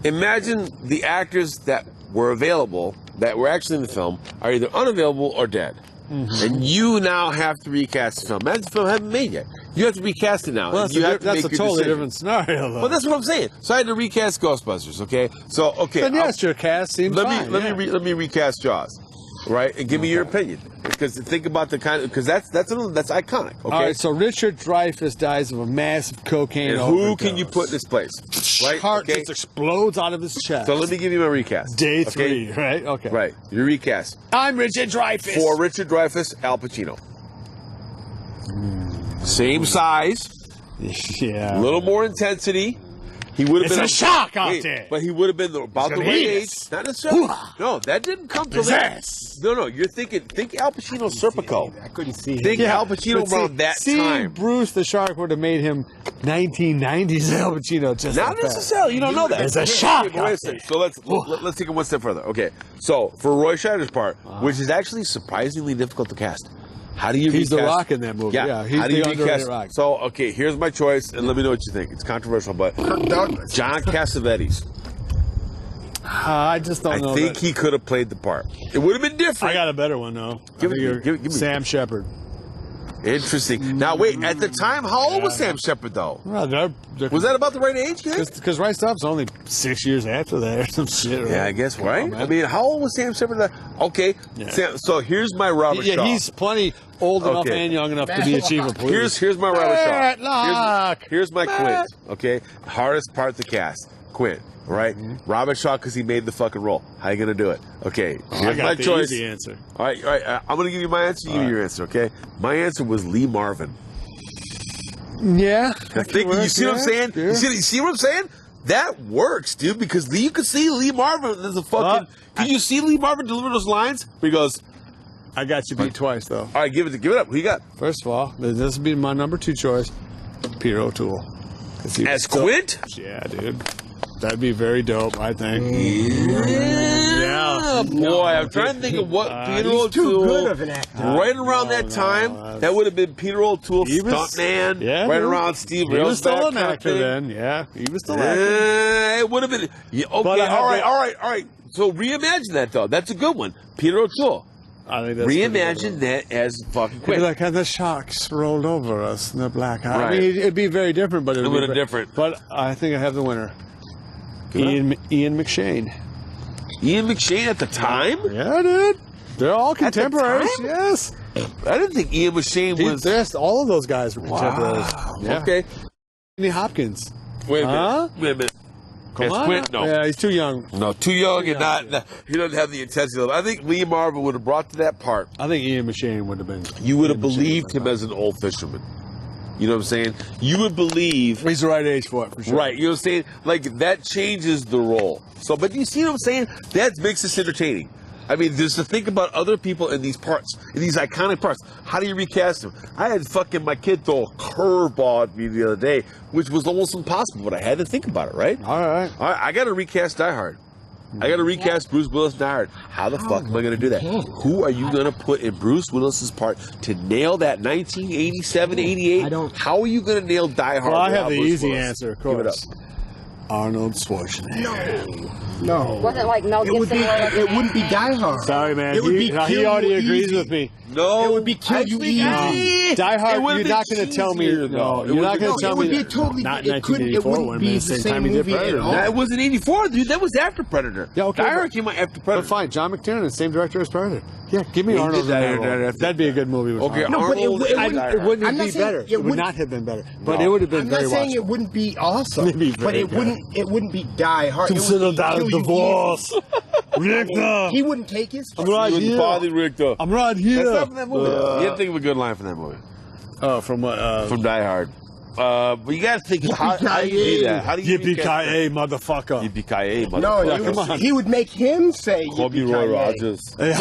imagine the actors that were available, that were actually in the film, are either unavailable or dead. And you now have to recast the film. Imagine the film hasn't made yet. You have to recast it now. well, and you have to that's make a your totally decision. different scenario, though. Well, that's what I'm saying. So I had to recast Ghostbusters. Okay, so Then yes, your cast seems fine. let me recast Jaws, right? And give me your opinion, because think about the kind of, because that's iconic. Okay, All right, so Richard Dreyfuss dies of a massive cocaine and overdose. who can you put in this place? Right? Heart Okay. just explodes out of his chest. So let me give you my recast. Day okay? 3, right? Okay. Right, your recast I'm Richard Dreyfuss. for Richard Dreyfuss, Al Pacino. Same size, Yeah. a little more intensity. He would have It's been a shark out wait, there. but he would have been about the gonna right eat age. us. Not necessarily. Hoo-ha. No, that didn't come till His later. ass. No, you're think Al Pacino Serpico. I couldn't see him. Think Al Pacino but see- around that seeing time. Bruce the Shark would have made him 1990s Al Pacino. Just Not like that. necessarily. You don't know that. There's a shark Okay, but wait a out second. there. So let's take it one step further. Okay, so for Roy Scheider's part, which is actually surprisingly difficult to cast. How do you He's the recast? Rock in that movie. Yeah, he's how do you the underrated recast? Rock. So okay, here's my choice, and let me know what you think. It's controversial, but Douglas. John Cassavetes. I just don't I know. think that. he could have played the part. It would have been different. I got a better one though. Give it I to me, think give it to me. Sam Shepard. Interesting. Now wait, at the time, how old was Sam Shepard though? Well, Was that about the right age? because Right Stop's only 6 years after that or some shit? Right? Yeah, I guess right. man. I mean, how old was Sam Shepard? Okay, Yeah. so here's my Robert Yeah, Shaw. he's plenty old enough Okay. and young enough to be a chief of police. Here's my Robert Shaw. Matlock. Here's my Quint. Okay, hardest part to cast, Quint. Right, Robert Shaw, because he made the fucking role. How you gonna do it? Okay, I here's got my the choice. easy answer. All right. I'm gonna give you my answer. You give me your answer. Okay, my answer was Lee Marvin. Yeah, I think you see what I'm saying. Yeah. You see what I'm saying? That works, dude. Because you can see Lee Marvin. There's a fucking. Can you see Lee Marvin deliver those lines? Where he goes, I got you beat twice though. "All right, give it up. Who you got?" First of all, this would be my number 2 choice, Peter O'Toole. 'Cause he was As still- Quint? Yeah, dude. That'd be very dope, I think. Yeah, boy. I'm trying to think of what Peter He's too O'Toole. good of an actor. Right around that no, time, that's- that would have been Peter O'Toole, He was- stuntman. yeah, right dude. around Steve He was still Railsback an kind of actor thing. then. Yeah, he was still acting. It would have been. Yeah, okay, But I have all right. So reimagine that though. That's a good one. Peter O'Toole. I think that's Reimagine that as fucking It'd Quint. be like how the sharks rolled over us in the black eye. I Right. mean, it'd be very different, but It would would've be different. But I think I have the winner. Good. Ian McShane. Ian McShane at the time? Yeah, dude. They're all the contemporaries. time? Yes. I didn't think Ian McShane was. Yes, all of those guys were contemporaries. Wow. Yeah. Okay. Anthony Hopkins. Wait a minute. Huh? Wait a minute. Come As on. Quint? No. Yeah, he's too young. No, too young and young, not. He doesn't have the intensity level. I think Lee Marvin would have brought to that part. I think Ian McShane would have been. You would have Ian McShane believed was him like as an old fisherman. You know what I'm saying? You would believe. that. He's the right age for it, for sure. Right, you know what I'm saying? Like, that changes the role. So, but you see what I'm saying? That makes this entertaining. I mean, just to think about other people in these parts, in these iconic parts. How do you recast them? I had fucking my kid throw a curveball at me the other day, which was almost impossible, but I had to think about it, right? All right. All right, I got to recast Die Hard. I got to recast Bruce Willis Die Hard. How the fuck am I going to do that? Who are you going to put in Bruce Willis's part to nail that 1987, 88? I don't- How are you going to nail Die Hard? Well, I without have the Bruce easy Willis? answer, of Give it course. Arnold Schwarzenegger. No. Wasn't like Mel It would Gibson. be. where, like, It wouldn't be Die Hard. Sorry, man. It would be He Kill already You agrees Easy. with me. No. It would be Kill You Easy. Die Hard, It would've you're been not going to tell me. cheesier, though. No, It you're not would've going been- to tell it would me. be totally. Not It couldn't. It 1984 wouldn't when be the the same same time he did movie at Predator. all. That was in 84, dude. That was after Predator. Yeah, okay, Die Hard but- came out after Predator. But fine, John McTiernan, same director as Predator. Yeah, give me He Arnold did that in that role. after- That'd be a good movie. With Okay, Arnold. No, but Arnold it and Die It Hard. wouldn't I'm not be saying better. it It would wouldn't- not have been better. But No. it would have been I'm very not saying watchable. it wouldn't be awesome, It'd be but very it wouldn't be Die Hard. Consider it would be that a Kill You divorce. Easy. Richter. He wouldn't take his. I'm right He was here. Bobby Richter. I'm right here. That's not from that movie. You didn't think of a good line from that movie. Oh, from what? From Die Hard. But you gotta think, how do you do that? How do you Yippee-ki-yay, motherfucker. Yippee-ki-yay, No, motherfucker. he would make him say Call me Roy yippee-ki-yay. Rogers. Hey,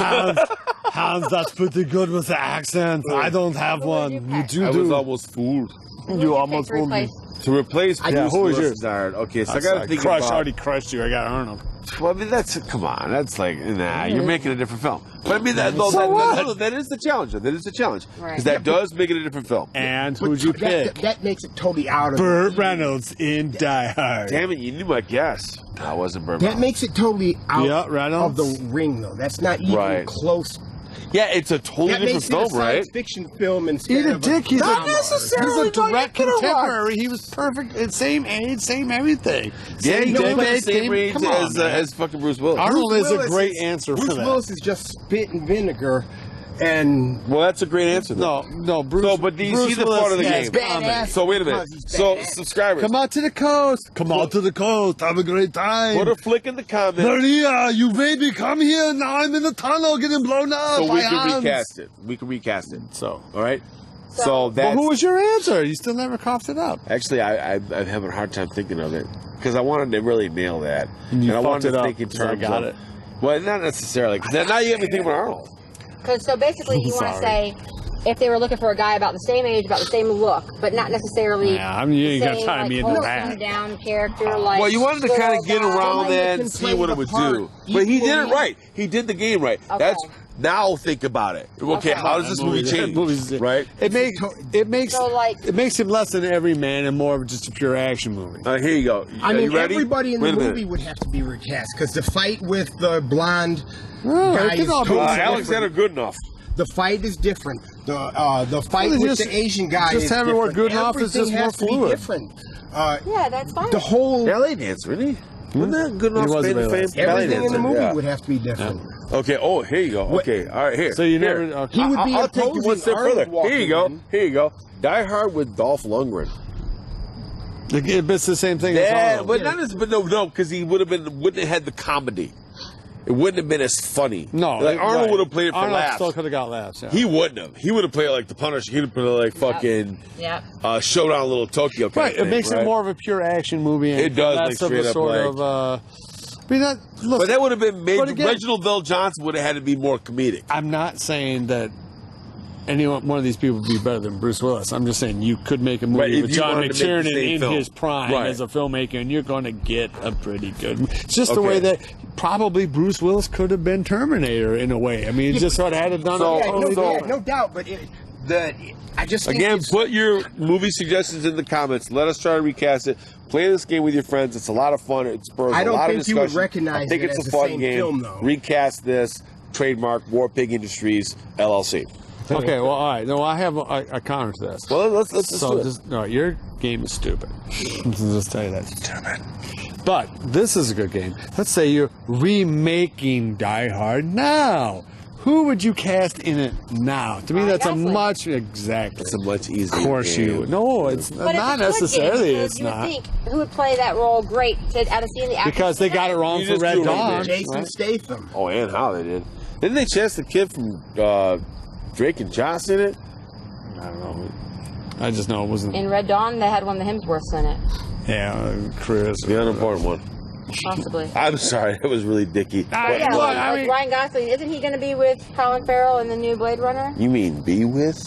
Hans, that's pretty good with the accent. I don't have one. You do. I was almost fooled. You almost fooled me. To replace Bruce who is Willis, yours? Okay, so I gotta think I about... already crushed you. I got Arnold. Well, I mean, come on. That's like, nah, you're making a different film. But I mean, that is the challenge. That is the challenge. Because that does make it a different film. And who'd you pick? That makes it totally out of Burt Reynolds in Die Hard. Damn it, you knew my guess. No, it wasn't Burt That Reynolds. makes it totally out of Reynolds. the ring, though. That's not even close. Yeah, it's a totally That different makes film, it a right? science fiction film instead Eat a of dick. He's drama. He's a direct contemporary. He was perfect. Same age, same everything. Yeah, he Same did decade, the same range come on, as fucking Bruce Willis. Arnold Bruce is a Willis great answer for Bruce that. Willis is just spit and vinegar, and Well, that's a great answer. Though. No, Bruce. So, but do you Bruce see the Willis part of the has game? badass. So wait a minute. Because he's So badass. subscribers, Come out to the coast. Come out to the coast. Have a great time. put a flick in the comments Maria, you made me come here. Now I'm in the tunnel getting blown up. so we by can Hans. recast it. We can recast it. So, All right. So So- that's who was your answer? You still never coughed it up. actually I'm having a hard time thinking of it because I wanted to really nail that, And you I wanted fucked it to up think in 'cause I terms got of it. Well, not necessarily because now you have me thinking about Arnold. Because so basically, you want to Sorry. say if they were looking for a guy about the same age, about the same look, but not necessarily. Yeah, I mean, you ain't the got same, time like, me into wholesome that. down character like. Well, you wanted to kind of good get old guy. around Somebody that that and can see play what the it would part do. But he did it equally. right. He did the game right. Okay. That's now think about it. Okay, how does this movie change? Right? It makes So, like- it makes him less than every man and more of just a pure action movie. Here you go. I Are mean, you ready? everybody in the Wait a minute. movie would have to be recast because the fight with the blonde Oh, guy it is can all be- totally Alexander different. Goodenough. The fight is different. The fight Well, with just- the Asian guy just is have it different. work good enough, it's Everything just more has to be fluid. different. Yeah, that's fine. The whole Ballet dancer, isn't he? Wasn't that good enough? He was a ballet famous dancer. ballet everything in the dancer? movie Yeah. would have to be different. Okay. Oh, here you go. Okay. All right. Here. So you Here. never. He would be I'll take you one opposing step Arnold further. Here you go. walking in. Here you go. Die Hard with Dolph Lundgren. It's the same thing. Yeah, as Arnold. but not as, but no, because he wouldn't have had the comedy. It wouldn't have been as funny. No, like Arnold right. would have played it for Arnold laughs. still could have got laughs. Yeah. He wouldn't have. He would have played it like the Punisher. He'd have played it like fucking Yep. Showdown Little Tokyo. Kind Right, of thing, it makes right? it more of a pure action movie. And It does, less like, of straight a up, sort like- of. I mean, look, But that would have been made. But again- Reginald Vell Johnson would have had to be more comedic. I'm not saying that one of these people would be better than Bruce Willis. I'm just saying you could make a movie Right, if with you John wanted to make the McTiernan same in film. his prime Right. as a filmmaker, and you're going to get a pretty good. It's just the Okay. way that probably Bruce Willis could have been Terminator in a way. I mean, it just sort of had it done. So- No doubt, but I just think Again, it's- put your movie suggestions in the comments. Let us try to recast it. Play this game with your friends. It's a lot of fun. It spurs I a don't lot of think you would discussion. recognize I think it it's as a the fun same game. film, though. Recast this. Trademark War Pig Industries LLC. Okay, well, all right. No, I have a counter to this. Well, let's So do it. this, no, your game is stupid. Let's just tell you that. Stupid. But this is a good game. Let's say you're remaking Die Hard now. Who would you cast in it now? To me, Ryan that's Gosling. a much exactly. It's a much easier. Of course game. you would. No, it's But not it's a good necessarily. game, It's you would not think who would play that role great out of seeing the actors because they got it wrong You for just Red do it Dawn. right there. Jason right? Statham. Oh, and how they did. Didn't they cast the kid from Drake and Josh in it? I don't know. I just know it wasn't. In Red Dawn, they had one of the Hemsworths in it, Yeah, Chris. The unimportant one. possibly. I'm sorry, that was really dicky. I- Yeah, Well, well, I like mean- Ryan Gosling, isn't he going to be with Colin Farrell in the new Blade Runner? You mean be with?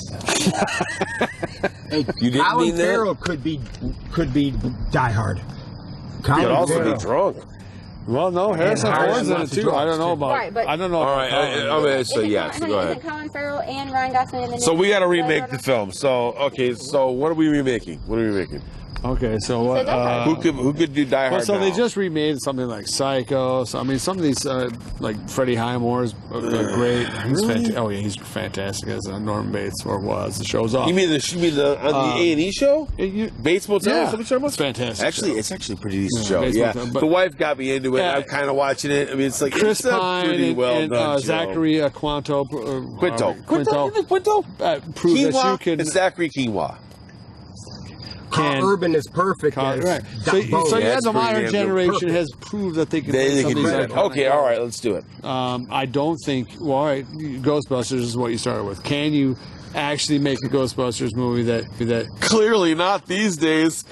Hey, You didn't Colin mean that? Farrell could be Die Hard. He Colin could also Farrell. be drunk. Well, no, Harrison Ford's in it too. I don't know about. Right, but- I don't know. All about right, Colin. I so yes, Honey, go ahead. Isn't Colin Farrell and Ryan Gosling in the new So we got to Blade remake Runner? the film. So okay, so what are we remaking? What are we remaking? Okay, so what? Die Hard. Who could do Die Hard? Well, so now? they just remade something like Psycho. So I mean, some of these like Freddie Highmore's great. He's oh yeah, he's fantastic as Norman Bates or was. The show's off. You mean the on the A&E show? Bates Motel? Yeah, Is that what you're talking it's fantastic. Actually, show. it's actually a pretty decent Yeah, show. Bates Yeah, Motel, but- the wife got me into it. Yeah. I'm kind of watching it. I mean, it's like Chris it's a Pine pretty and, well done show. Zachary Quinto. Quinto. Quinto. Quinto. Prove that you Quinoa can. and Zachary Quinoa. Urban is perfect. Right. So the modern generation has proved that they can do that. Okay, all right, let's do it. I don't think. Well, all right, Ghostbusters is what you started with. Can you actually make a Ghostbusters movie that clearly not these days?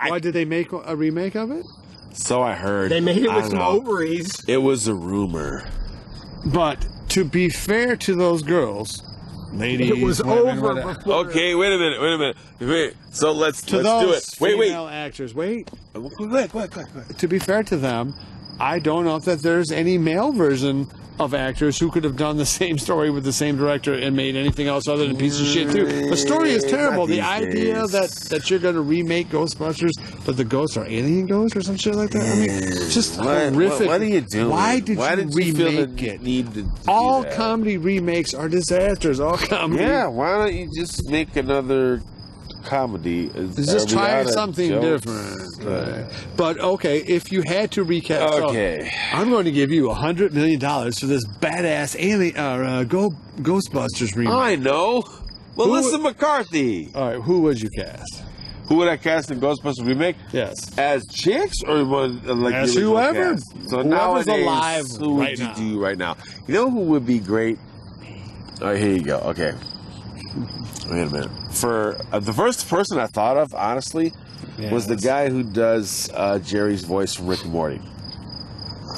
Why did they make a remake of it? So I heard. They made it with some ovaries. It was a rumor. But to be fair to those girls, ladies, it was women, over whatever. before. Okay, wait a minute. So let's do those it. Wait. female actors, wait. Go ahead. To be fair to them, I don't know if there's any male version of actors who could have done the same story with the same director and made anything else other than a piece of shit too. The story is terrible. The idea that you're going to remake Ghostbusters, but the ghosts are alien ghosts or some shit like that. I mean, it's just horrific. What are you doing? Why did you remake it? All comedy remakes are disasters. All comedy. Yeah, why don't you just make another comedy? Just try something different. Right. But okay, if you had to recast, I'm going to give you $100 million for this badass alien Ghostbusters remake. I know, Melissa McCarthy. All right, who would you cast? Who would I cast in Ghostbusters remake? Yes, as chicks or like as whoever. Cast? So whoever's alive who would you do right now? You know who would be great? All right, here you go. Okay. Wait a minute. For the first person I thought of, honestly, was the guy who does Jerry's voice from Rick and Morty.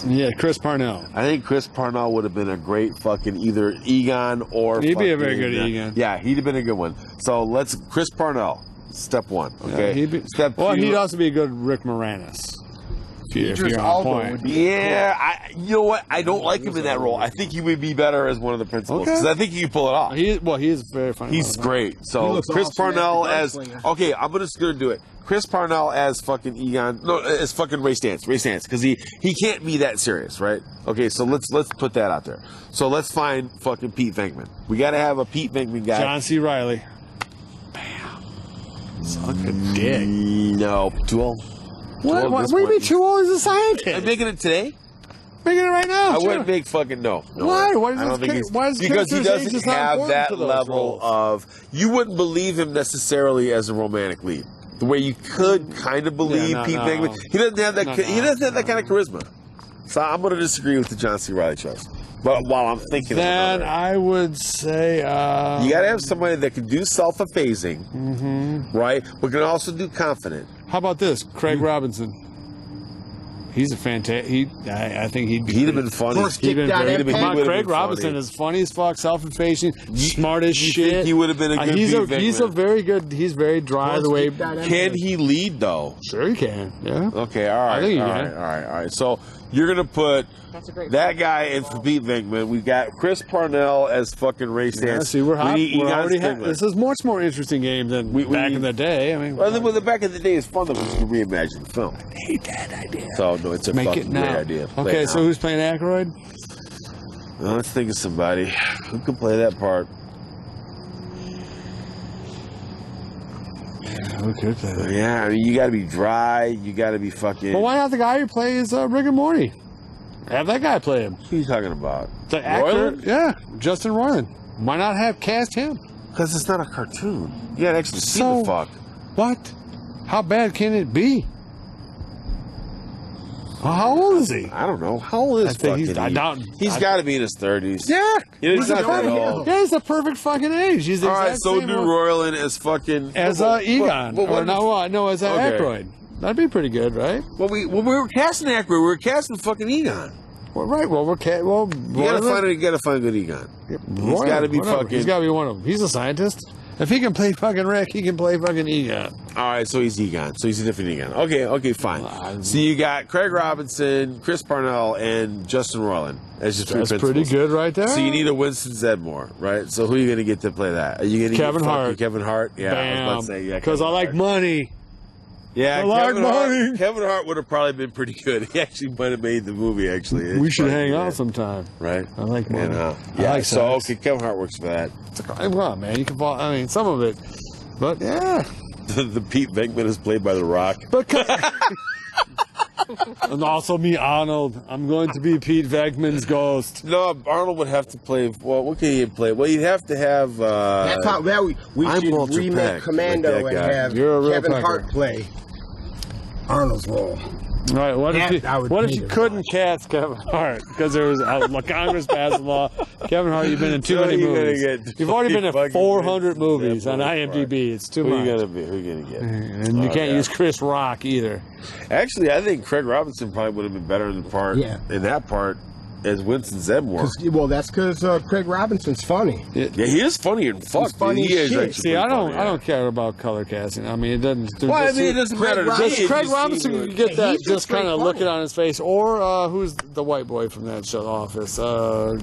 Yeah, Chris Parnell. I think Chris Parnell would have been a great fucking either Egon or. He'd be a very good Egon. Yeah, he'd have been a good one. So let's Chris Parnell. Step one. Okay. Yeah, Step two. Well, he'd also be a good Rick Moranis. If you're on point. You know what? I don't like him in that role. I think he would be better as one of the principals because I think he can pull it off. He is very funny. He's great. So Chris Parnell as I'm just gonna do it. Chris Parnell as fucking Egon. No, as fucking Ray Stantz. Because he can't be that serious, right? Okay, so let's put that out there. So let's find fucking Pete Venkman. We got to have a Pete Venkman guy. John C. Reilly. Bam. Suck a dick. No, too old. What do you mean too old as a scientist? I'm making it today. Making it right now. I wouldn't make fucking no. Why? Why because he doesn't have that level of. You wouldn't believe him necessarily as a romantic lead. The way you could kind of believe Pete Venkman. He doesn't have that. He doesn't have that kind of charisma. So I'm going to disagree with the John C. Reilly choice. But while I'm thinking, then I would say you got to have somebody that can do self-effacing, right? But can also do confident. How about this, Craig Robinson? He's a fantastic. I think he'd have been funny. Craig Robinson is funny as fuck, self-effacing, smart as shit. Think he would have been a good. He's a very good. He's very dry the way. Can he lead though? Sure, he can. Yeah. Okay. All right. I think he can. All right. So you're gonna put that guy in for Pete Venkman. We got Chris Parnell as fucking Ray Stantz. Yeah, see, we're already this is much more interesting game than back in the day. I mean, the back in the day is fun though because you can reimagine the film. I hate that idea. So no, it's a fucking great idea. Okay, so who's playing Aykroyd? Well, let's think of somebody who can play that part. Who could play that? Yeah, I mean, you got to be dry. You got to be fucking. Well, why not the guy who plays Rick and Morty? Have that guy play him. Who are you talking about? The actor? Roiland? Yeah, Justin Roiland. Why not have cast him? Because it's not a cartoon. You got to actually see the fuck. What? How bad can it be? Well, how old is he? I don't know. How old is fucking He's got to be in his 30s. Yeah. He's not that old. Yeah, he's the perfect fucking age. He's the all right, so do Roiland as fucking... As Egon. As Aykroyd. That'd be pretty good, right? Well, we were casting Aykroyd. We were casting fucking Egon. Well, right. Well, you gotta find a good Egon. He's got to be fucking... He's got to be one of them. He's a scientist. If he can play fucking Rick, he can play fucking Egon. All right, so he's Egon. So he's a different Egon. Okay, fine. So you got Craig Robinson, Chris Parnell, and Justin Roiland as your three principals. That's pretty good right there. So you need a Winston Zeddemore, right? So who are you going to get to play that? Are you going to Kevin Hart? Kevin Hart? Yeah, Bam. I was about to say, because I like money. Yeah, Kevin Hart would have probably been pretty good. He actually might have made the movie, actually. We should hang out sometime. Right? I like money. I like sex. Okay, Kevin Hart works for that. Come on, man. You can fall. I mean, some of it. But, yeah. The Pete Venkman is played by The Rock. But And also me, Arnold. I'm going to be Pete Wegman's ghost. No, Arnold would have to play. Well, what can he play? Well, you'd have to have. That's how we I'm should Walter remake Peck, Commando like that and guy. have You're a real Kevin Pecker. Hart play Arnold's role. All right, what That if I you, would what if hate you it. couldn't cast Kevin Hart because there was Congress passed a law? Kevin Hart, you've been in too So many you're gonna movies. get You've already been in fucking 400 racist movies on example. IMDb. It's too Who much. you gonna be? Who you gonna get? And you can't use Chris Rock either. Actually, I think Craig Robinson probably would have been better in the part. Yeah. In that part, as Winston Zedmore. Well, that's because Craig Robinson's funny. Yeah, he is funny and fuck. He's funny He as is shit. actually See, I pretty don't, funny, I don't care about color casting. I mean, it doesn't. Well, I mean, it doesn't matter to me. Craig If Craig you Robinson see could get that he's just kind of pretty looking funny. on his face, or who's the white boy from that show, Office? Who are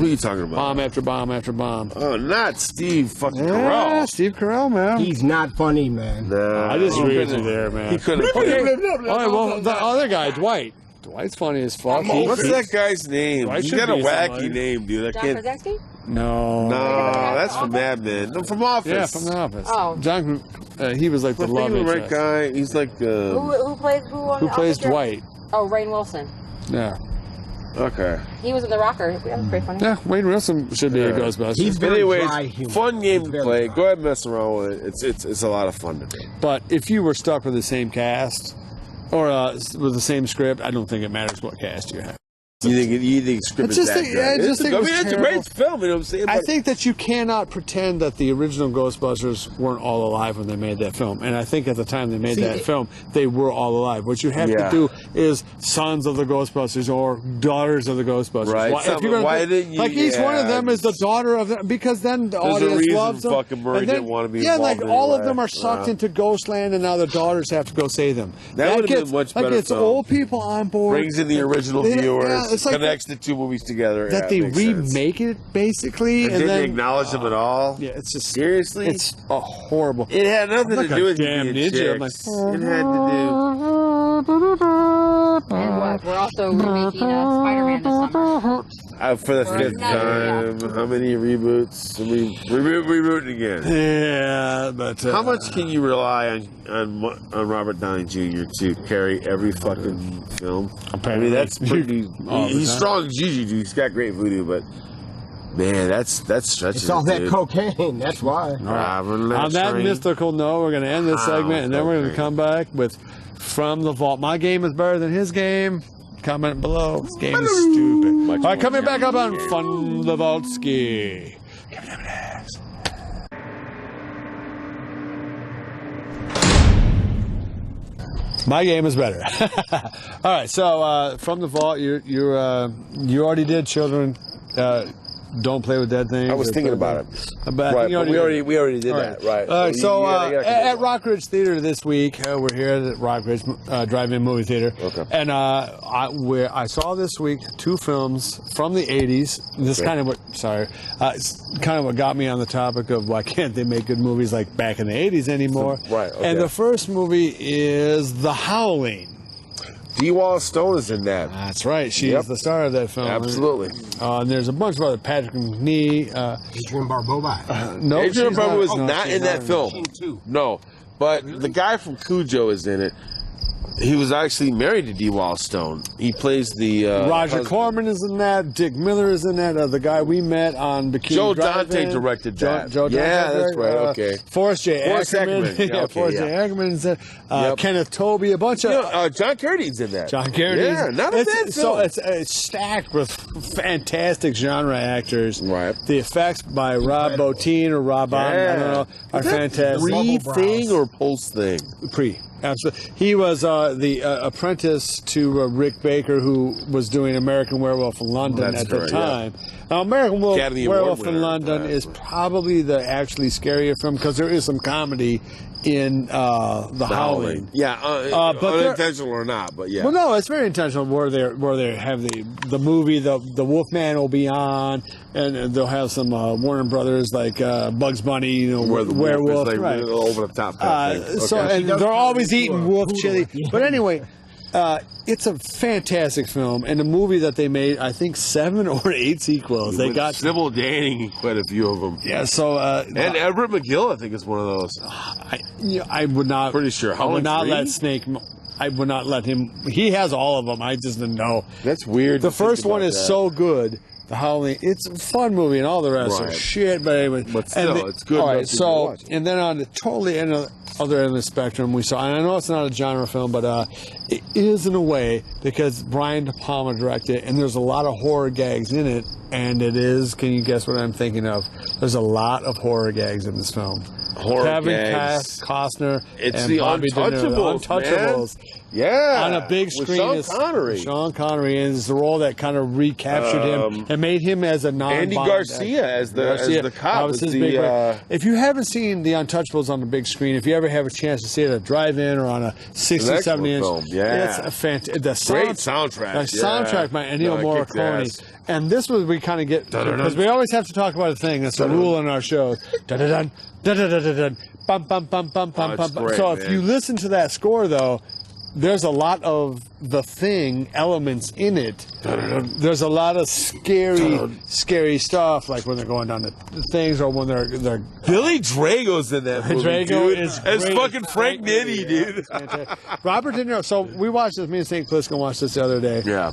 you talking about? Bomb after bomb after bomb. Oh, not Steve fucking Yeah, Carell. Steve Carell, man. He's not funny, man. Nah, I just he agree with couldn't- you there, man. He couldn't. Okay. All right, well, the other guy, Dwight. Dwight's funny as fuck. What's that guy's name? Dwight He's should got a be wacky somebody. name, dude. I John can't. Krasinski? No. No, that's from Mad Men. No, from Office. Yeah, from The Office. Oh. John, he was like the I'm love thinking the right interest. guy. He's like. Who plays who on Who the plays Office here? Dwight? Oh, Rainn Wilson. Yeah. Okay. He was in The Rocker. That was pretty funny. Yeah, Wayne Wilson should be a Ghostbuster. He's But very anyways, dry humor. fun game He's to very play. dry. Go ahead and mess around with it. It's a lot of fun to do. But if you were stuck with the same cast or with the same script, I don't think it matters what cast you have. You think script I is just that think- good? I just think it was it's a terrible. great film. You know what I'm saying? I But think that you cannot pretend that the original Ghostbusters weren't all alive when they made that film. And I think at the time they made that film, they were all alive. What you have Yeah. to do is sons of the Ghostbusters or daughters of the Ghostbusters. Right. Why, if you're gonna Why put- didn't you- like each one of yeah, them is the daughter of them, because then the There's a audience reason loves them. fucking Murray And then- didn't wanna be yeah, like involved all of anyway. them are sucked into Ghostland, and now the daughters have to go save them. That would've been gets, much that better gets film. old people on board. brings in the original Yeah, viewers, it's like connects the two movies together. that yeah, they makes sense. remake it basically, And and didn't then acknowledge them at all. yeah, it's just Seriously? it's a horrible. It had nothing Like to a do with damn you being ninja. I'm chicks. like, It had to And what? We're also remaking Spider-Man this summer. do for the Or fifth another, time. How many reboots? Reboot again. Yeah, but How much can you rely on Robert Downey Jr. to carry every fucking film? I mean, that's pretty. All the He's time. strong as Juju. He's got great voodoo, but man, that's stretching. It's all it, that dude. cocaine. That's why. On that mystical note, we're going to end this segment, and then we're going to come back with From the Vault. My game is better than his game. Comment below. This game is stupid. All right, coming back up on From the Vault Ski. My game is better. All right, so From the Vault, you already did Children. Don't play with dead things. I was thinking about it. But Right, you but we already did All that. Right. All right, so you gotta at Rockridge Theater this week, we're here at Rockridge Drive-In Movie Theater. Okay. And I saw this week 2 films from the 80s. This is kind of it's kind of what got me on the topic of why can't they make good movies like back in the 80s anymore. Right, okay. And the first movie is The Howling. D. Wallace Stone is in that. That's right. She Yep. is the star of that film. Absolutely. And there's a bunch of other Patrick McNee. Adrian Barbeau. No, Adrian she's Barbeau was no, not she's in that not. film. No, but the guy from Cujo is in it. He was actually married to D. Wallace Stone. He plays the Roger husband. Corman is in that. Dick Miller is in that. The guy we met on Bikini Joe Drive-In. Dante directed that. Joe Yeah, Dante, that's right, okay. Forrest J. Forrest Ackerman. Ackerman. Yeah, okay, Forrest J. yeah. Ackerman is in. Yep. Kenneth Tobey. A bunch of. John Cardine's in that. John Carradine. Yeah, not a bad So film. it's stacked with fantastic genre actors. Right. The effects by Rob Bottin or Rob Bottin, I don't know, are fantastic. Pre-thing or post-thing? Pre. Absolutely. He was the apprentice to Rick Baker, who was doing American Werewolf in London That's at the correct, time. Now, American Academy Award Werewolf in winner. London Right. is probably the actually scarier film because there is some comedy in The Howling. Yeah, but there- unintentional or not, but yeah. Well, no, it's very intentional where they have the movie, the Wolfman will be on, and they'll have some Warner Brothers like Bugs Bunny, you know, Where the wolf werewolf, is like right? over the top. Kind of thing. So Okay. and they're always eating wolf chili. But anyway, it's a fantastic film and a movie that they made, I think, 7 or 8 sequels. They With got Sybil Danning in quite a few of them. yeah. So And Everett McGill, I think, is one of those. I would not. Pretty sure. I would Howling not 3? let Snake. I would not let him. He has all of them. I just didn't know. That's weird. The first one is so good. The Halloween. It's a fun movie, and all the rest are shit. But anyway, still, it's good. All right, so and then on the totally other end of the spectrum, we saw. And I know it's not a genre film, but it is in a way because Brian De Palma directed it, and there's a lot of horror gags in it. And it is. Can you guess what I'm thinking of? There's a lot of horror gags in this film. Kevin Costner it's and the Bobby Untouchables, De Niro. Untouchables. Man. Yeah, on a big screen. With Sean Connery. Sean Connery is the role that kind of recaptured him and made him as a non-Bond. Andy Garcia as the cop. Was his big if you haven't seen The Untouchables on the big screen, if you ever have a chance to see it at a drive-in or on a 60, 70 inch, film. Yeah, it's a fantastic. Great soundtrack. The soundtrack by Ennio Morricone. And this was we kind of get because we always have to talk about a thing. That's a rule in our show. Dun-dun-dun, dun-dun-dun-dun-dun, bum bum bum bum bum bum. So if you listen to that score though, there's a lot of the thing elements in it. There's a lot of scary stuff, like when they're going down the things, or when they're Billy Drago's in that movie. Drago dude. is as great. fucking Frank Nitti, dude. Robert De Niro. So we watched this. Me and St. Clisco watched this the other day. Yeah.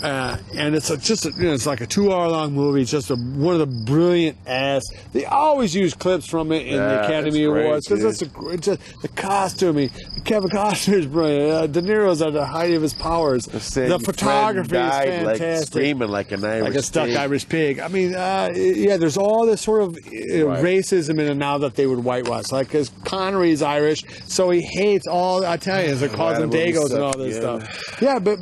And it's it's like a 2-hour-long movie. It's just one of the brilliant ass. They always use clips from it in the Academy Awards because it's just the costuming. Kevin Costner is brilliant. De Niro's at the height of his powers. The photography is fantastic. Like screaming like a stuck Irish pig. I mean, there's all this sort of racism in it now that they would whitewash. Like, because Connery's Irish, so he hates all Italians. They call them Dagos and all this stuff. Yeah, but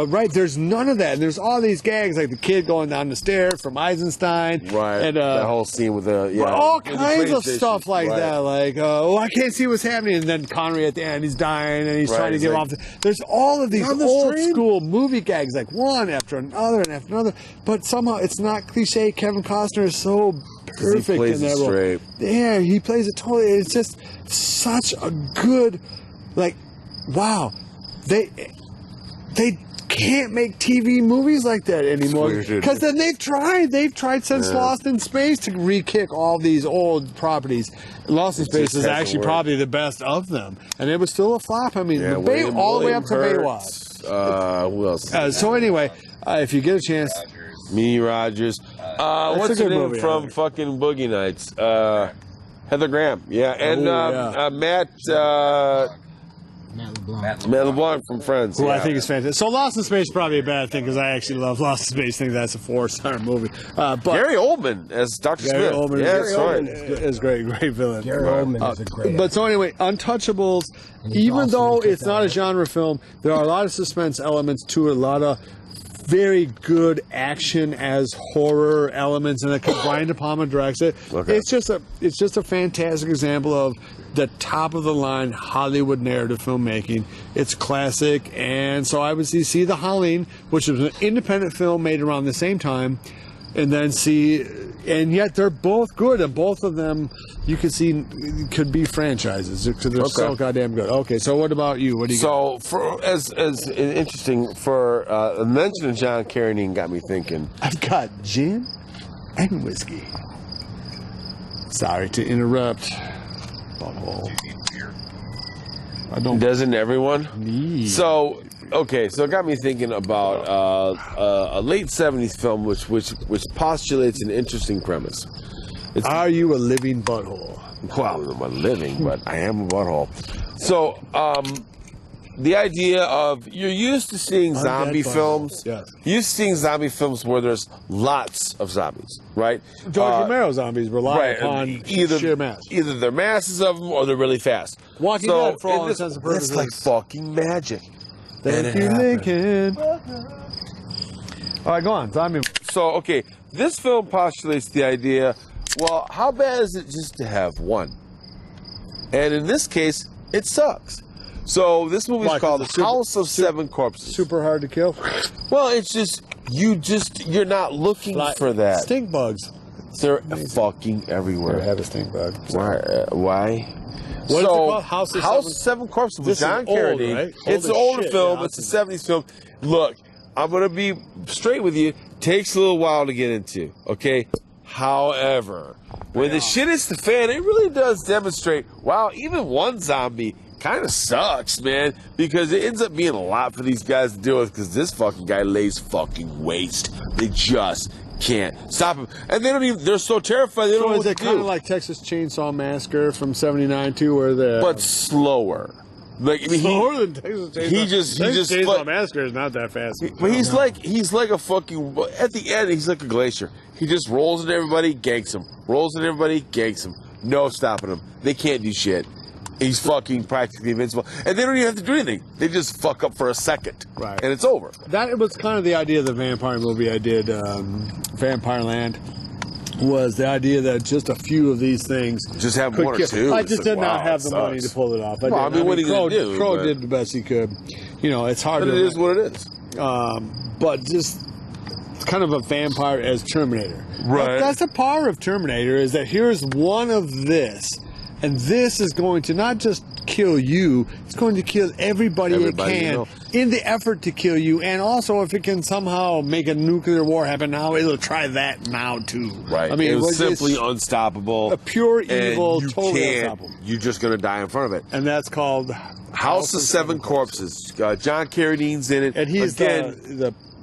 right, there's none of that. And there's all these gags, like the kid going down the stairs from Eisenstein. Right. And, that whole scene with all kinds of stuff like that. Like, I can't see what's happening. And then Connery at the end, he's dying and he's trying to get off. There's all of these old school movie gags, like one after another and after another. But somehow it's not cliche. Kevin Costner is so perfect in that role. Yeah, he plays it totally. It's just such a good, like, wow. They can't make TV movies like that anymore because then they've tried since Lost in Space to re-kick all these old properties. Lost in Space is actually probably the best of them, and it was still a flop. I mean, all the way up to Baywatch. Who else? So anyway, if you get a chance, Mimi Rogers. What's her name from fucking Boogie Nights? Heather Graham. Yeah, and Matt LeBlanc from Friends. Who I think is fantastic. So Lost in Space is probably a bad thing because I actually love Lost in Space. I think that's a 4-star movie. But Gary Oldman as Dr. Smith. Gary Oldman is great villain. Gary Oldman is a great. But so anyway, Untouchables, even though it's not a genre film, there are a lot of suspense elements to it, a lot of very good action as horror elements, and Brian De Palma directs it. Okay. It's just a fantastic example of the top of the line Hollywood narrative filmmaking. It's classic, and so I would see The Howling, which was an independent film made around the same time, and then and yet they're both good, and both of them you could see could be franchises because they're so goddamn good. Okay, so what about you? What do you? So for as interesting for mentioning John Carradine got me thinking. I've got gin and whiskey. Sorry to interrupt. I don't. Doesn't everyone? Need. So it got me thinking about a late '70s film which postulates an interesting premise. Are you a living butthole? Well, I'm not living, but I am a butthole. So, the idea of you're used to seeing zombie films. Yes. You're used to seeing zombie films where there's lots of zombies, right? George Romero zombies rely upon sheer mass. Either they're masses of them or they're really fast. Walking Dead, for all intents and purposes. It's like fucking magic. Thank you, Lincoln. All right, go on. Zombie. So, this film postulates the idea. Well, how bad is it just to have one? And in this case, it sucks. So this movie's called House of Seven Corpses. Super hard to kill? Well, it's just you're not looking for that. Stink bugs. They're fucking everywhere. I have a stink bug. Why? What is it called? House of Seven Corpses with John Carradine. Right? It's an older film. It's a 70s film. Look, I'm going to be straight with you. Takes a little while to get into, okay? However, when the shit hits the fan, it really does demonstrate, wow, even one zombie kind of sucks, man, because it ends up being a lot for these guys to deal with because this fucking guy lays fucking waste. They just can't stop him. And they don't even, they're so terrified they don't know what to do. So is it kind of like Texas Chainsaw Massacre from 79 too, where the... But slower. Like, I mean, slower than Texas Chainsaw. He just Chainsaw Massacre is not that fast. But he's like a fucking, at the end, he's like a glacier. He just rolls into everybody, ganks him. Rolls into everybody, ganks him. No stopping him. They can't do shit. He's fucking practically invincible. And they don't even have to do anything. They just fuck up for a second. Right. And it's over. That was kind of the idea of the vampire movie I did, Vampire Land, was the idea that just a few of these things... Just have one or two. I just did not have the money to pull it off. What are you going to do? Crow did the best he could. You know, it's hard but to... it is what it is. But just... It's kind of a vampire as Terminator. Right. That's the power of Terminator, is that here's one of this, and this is going to not just kill you, it's going to kill everybody it can in the effort to kill you, and also if it can somehow make a nuclear war happen now, it'll try that now too. Right. I mean, it was simply unstoppable. A pure evil, totally unstoppable. You're just going to die in front of it. And that's called House of Seven Corpses. John Carradine's in it. And he's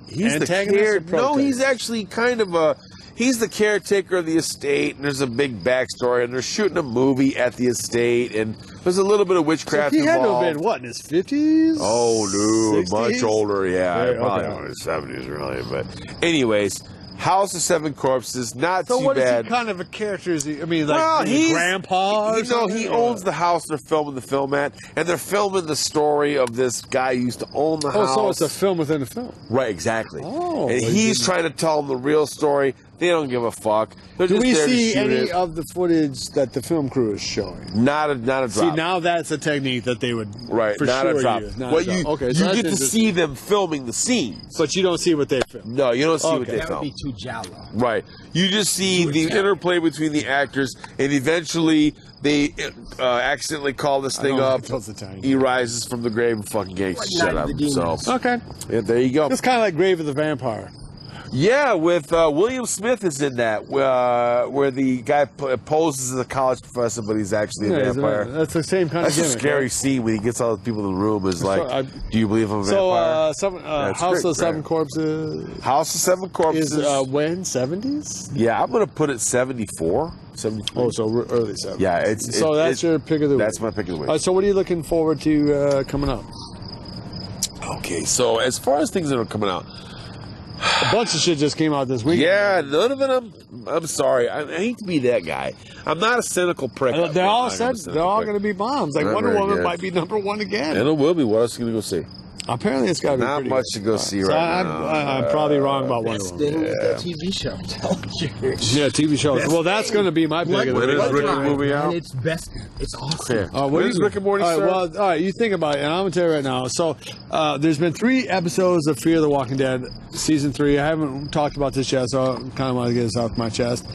he's antagonist. No, he's actually kind of he's the caretaker of the estate, and there's a big backstory, and they're shooting a movie at the estate, and there's a little bit of witchcraft involved. He had to have been, what, in his 50s? Oh, no, 60s? much older, yeah. Probably okay. in his 70s, really. But anyways, House of Seven Corpses, not too bad. So what is he kind of a character? Is he, I mean, like he's grandpa or something? He owns the house they're filming the film at, and they're filming the story of this guy who used to own the house. Oh, so it's a film within a film. Right, exactly. Oh. And he's trying to tell them the real story. They don't give a fuck. They're Do just we there to see shoot any it. of the footage that the film crew is showing? Not a drop. See, now that's a technique that they would for not sure a drop. use. Not Well, a drop. you Okay, so get to see them filming the scenes. But you don't see what they film. No, you don't see what they That film. would be too Jalo. Right. You just see the interplay between the actors, and eventually they accidentally call this thing up. He rises from the grave and fucking gangs shut up. So, okay. Yeah, there you go. It's kind of like Grave of the Vampire. Yeah, with William Smith is in that, where the guy poses as a college professor, but he's actually a vampire. That's the same kind That's of a gimmick. scary scene when he gets all the people in the room. Is like, do you believe I'm a vampire? So, House of Seven Corpses. House of Seven Corpses is when 70s? Yeah, I'm gonna put it 74, 73. Oh, so early 70s. Yeah, that's your pick of the week. That's my pick of the week. So what are you looking forward to coming up? Okay, so as far as things that are coming out. A bunch of shit just came out this week. Yeah, none of it. I'm sorry. I hate to be that guy. I'm not a cynical prick. They're all going to be bombs. Like Wonder Woman might be #1 again. And it will be. What else are you going to go see? Apparently, it's got to be not much to go see right now. I'm probably wrong about Wonder Woman. The TV show. Yeah, TV show. Well, that's going to be my pick of the week. When is Rick and Morty out? It's best. It's awesome. When is Rick and Morty all right, you think about it, and I'm going to tell you right now. So, there's been 3 episodes of Fear the Walking Dead, season 3. I haven't talked about this yet, so I kind of want to get this off my chest.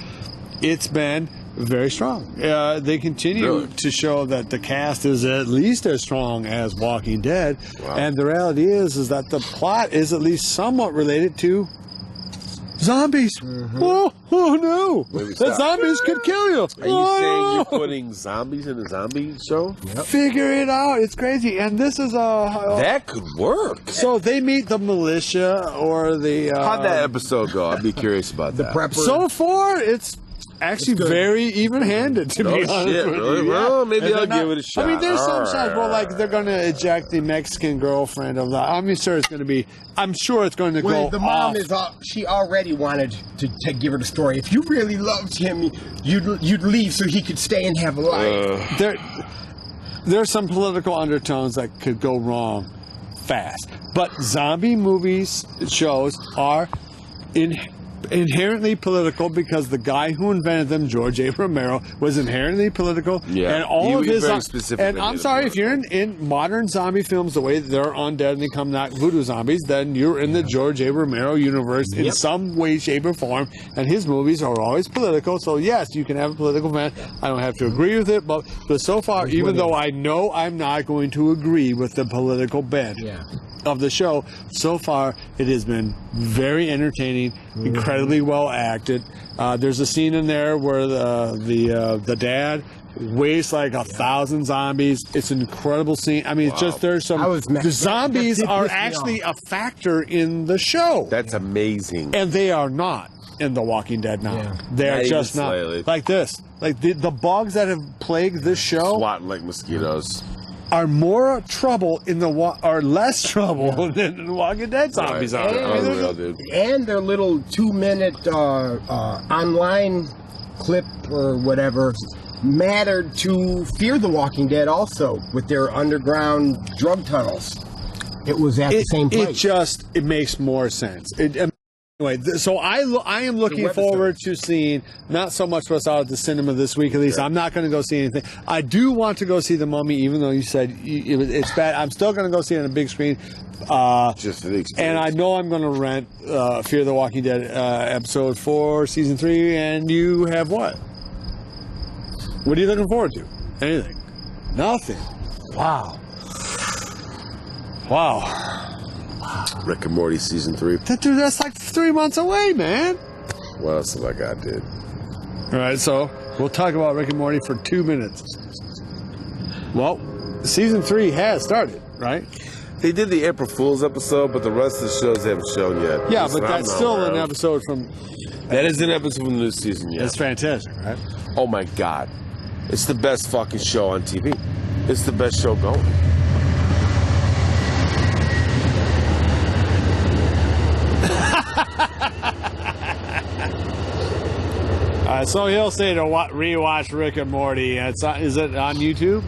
It's been very strong. They continue to show that the cast is at least as strong as Walking Dead, and the reality is that the plot is at least somewhat related to zombies. Oh no! The zombies could kill you. Are you saying you're putting zombies in a zombie show? Yep. Figure it out. It's crazy. And this is that could work. So they meet the militia or the... How'd that episode go? I'd be curious about that. Prepper. So far, it's actually very even-handed, to be honest with really? you. Well, maybe I'll give it a shot. I mean, there's some shots where, like, they're going to eject the Mexican girlfriend of that. I'm sure it's going to be... I'm sure it's going to go the mom off. she already wanted to give her the story. If you really loved him, you'd leave so he could stay and have a life. There's some political undertones that could go wrong fast. But zombie movies, shows, are inherently political because the guy who invented them, George A. Romero, was inherently political. Yeah, and all of his very specific. And I'm sorry, if you're in modern zombie films, the way they're undead and they come not voodoo zombies, then you're in the George A. Romero universe in some way, shape, or form. And his movies are always political. So yes, you can have a political fan. I don't have to agree with it, but so far, even though I know I'm not going to agree with the political bent of the show, so far it has been very entertaining, incredibly well acted. There's a scene in there where the dad wastes like 1,000 zombies. It's an incredible scene. I mean, it's just there's some. The zombies are actually a factor in the show. That's amazing. And they are not in The Walking Dead now. Yeah. They're Not just even not slightly. like this. Like the bugs that have plagued this show Swatting like mosquitoes. are more trouble in or less trouble than The Walking Dead zombies are. Unreal, dude. And their little 2-minute online clip or whatever mattered to Fear the Walking Dead also with their underground drug tunnels. It was at the same place. It makes more sense. Anyway, so I am looking forward to seeing not so much what's out at the cinema this week. At least I'm not going to go see anything. I do want to go see The Mummy, even though you said it's bad. I'm still going to go see it on a big screen. Just for the experience. And I know I'm going to rent Fear the Walking Dead episode 4, season 3. And you have what? What are you looking forward to? Anything? Nothing. Wow. Rick and Morty season 3. Dude, that's like 3 months away, man. What else have I got, dude? All right, so we'll talk about Rick and Morty for 2 minutes. Well, season 3 has started, right? They did the April Fool's episode, but the rest of the shows they haven't shown yet. Yeah, but that's still an episode from... That is an episode from the new season, yeah. It's fantastic, right? Oh my God. It's the best fucking show on TV. It's the best show going. So he'll say to rewatch Rick and Morty. Is it on YouTube?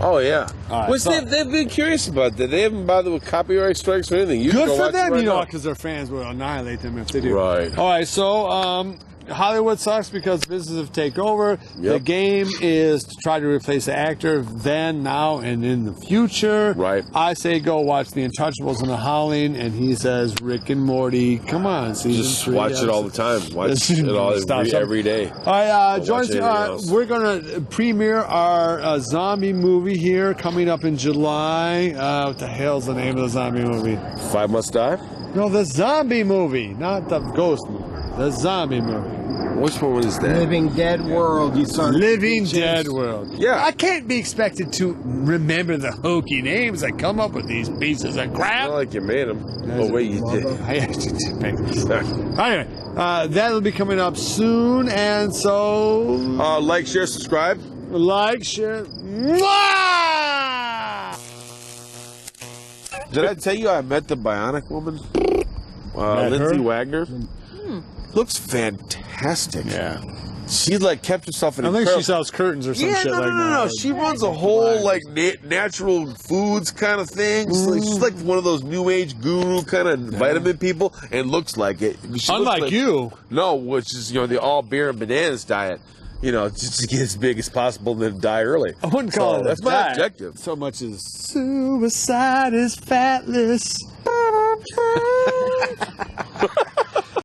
Oh, yeah. Right, Which they've been curious about that. They haven't bothered with copyright strikes or anything. You can Good go for watch them, it right now. because their fans will annihilate them if they do. Right. All right, so Hollywood sucks because businesses have taken over. Yep. The game is to try to replace the actor then, now, and in the future. Right. I say go watch The Untouchables and The Howling, and he says Rick and Morty. Come on, season Just 3. watch it all the time. Watch it all every day. All right, Don't watch anything else. we're going to premiere our zombie movie here coming up in July. What the hell's the name of the zombie movie? 5 Must Die? No, the zombie movie, not the ghost movie. The zombie movie. Which one was that? Living Dead World. You saw Living Dead World. Yeah. I can't be expected to remember the hokey names that come up with these pieces of crap. Not like you made them. Oh, wait, you did. I actually did make this. Anyway, that'll be coming up soon, and so... Like, share, subscribe. Like, share... Mwah! Did I tell you I met the Bionic Woman? Met Lindsay her? Wagner. Looks fantastic. Yeah. She kept herself in. I think she sells curtains or some shit like that. No. She runs a whole natural foods kind of thing. She's like one of those new age guru kind of vitamin people, and looks like it. She Unlike looks you. No, which is the all beer and bananas diet. Just to get as big as possible and then die early. I wouldn't call it that's my diet objective. so much as suicide is fatless.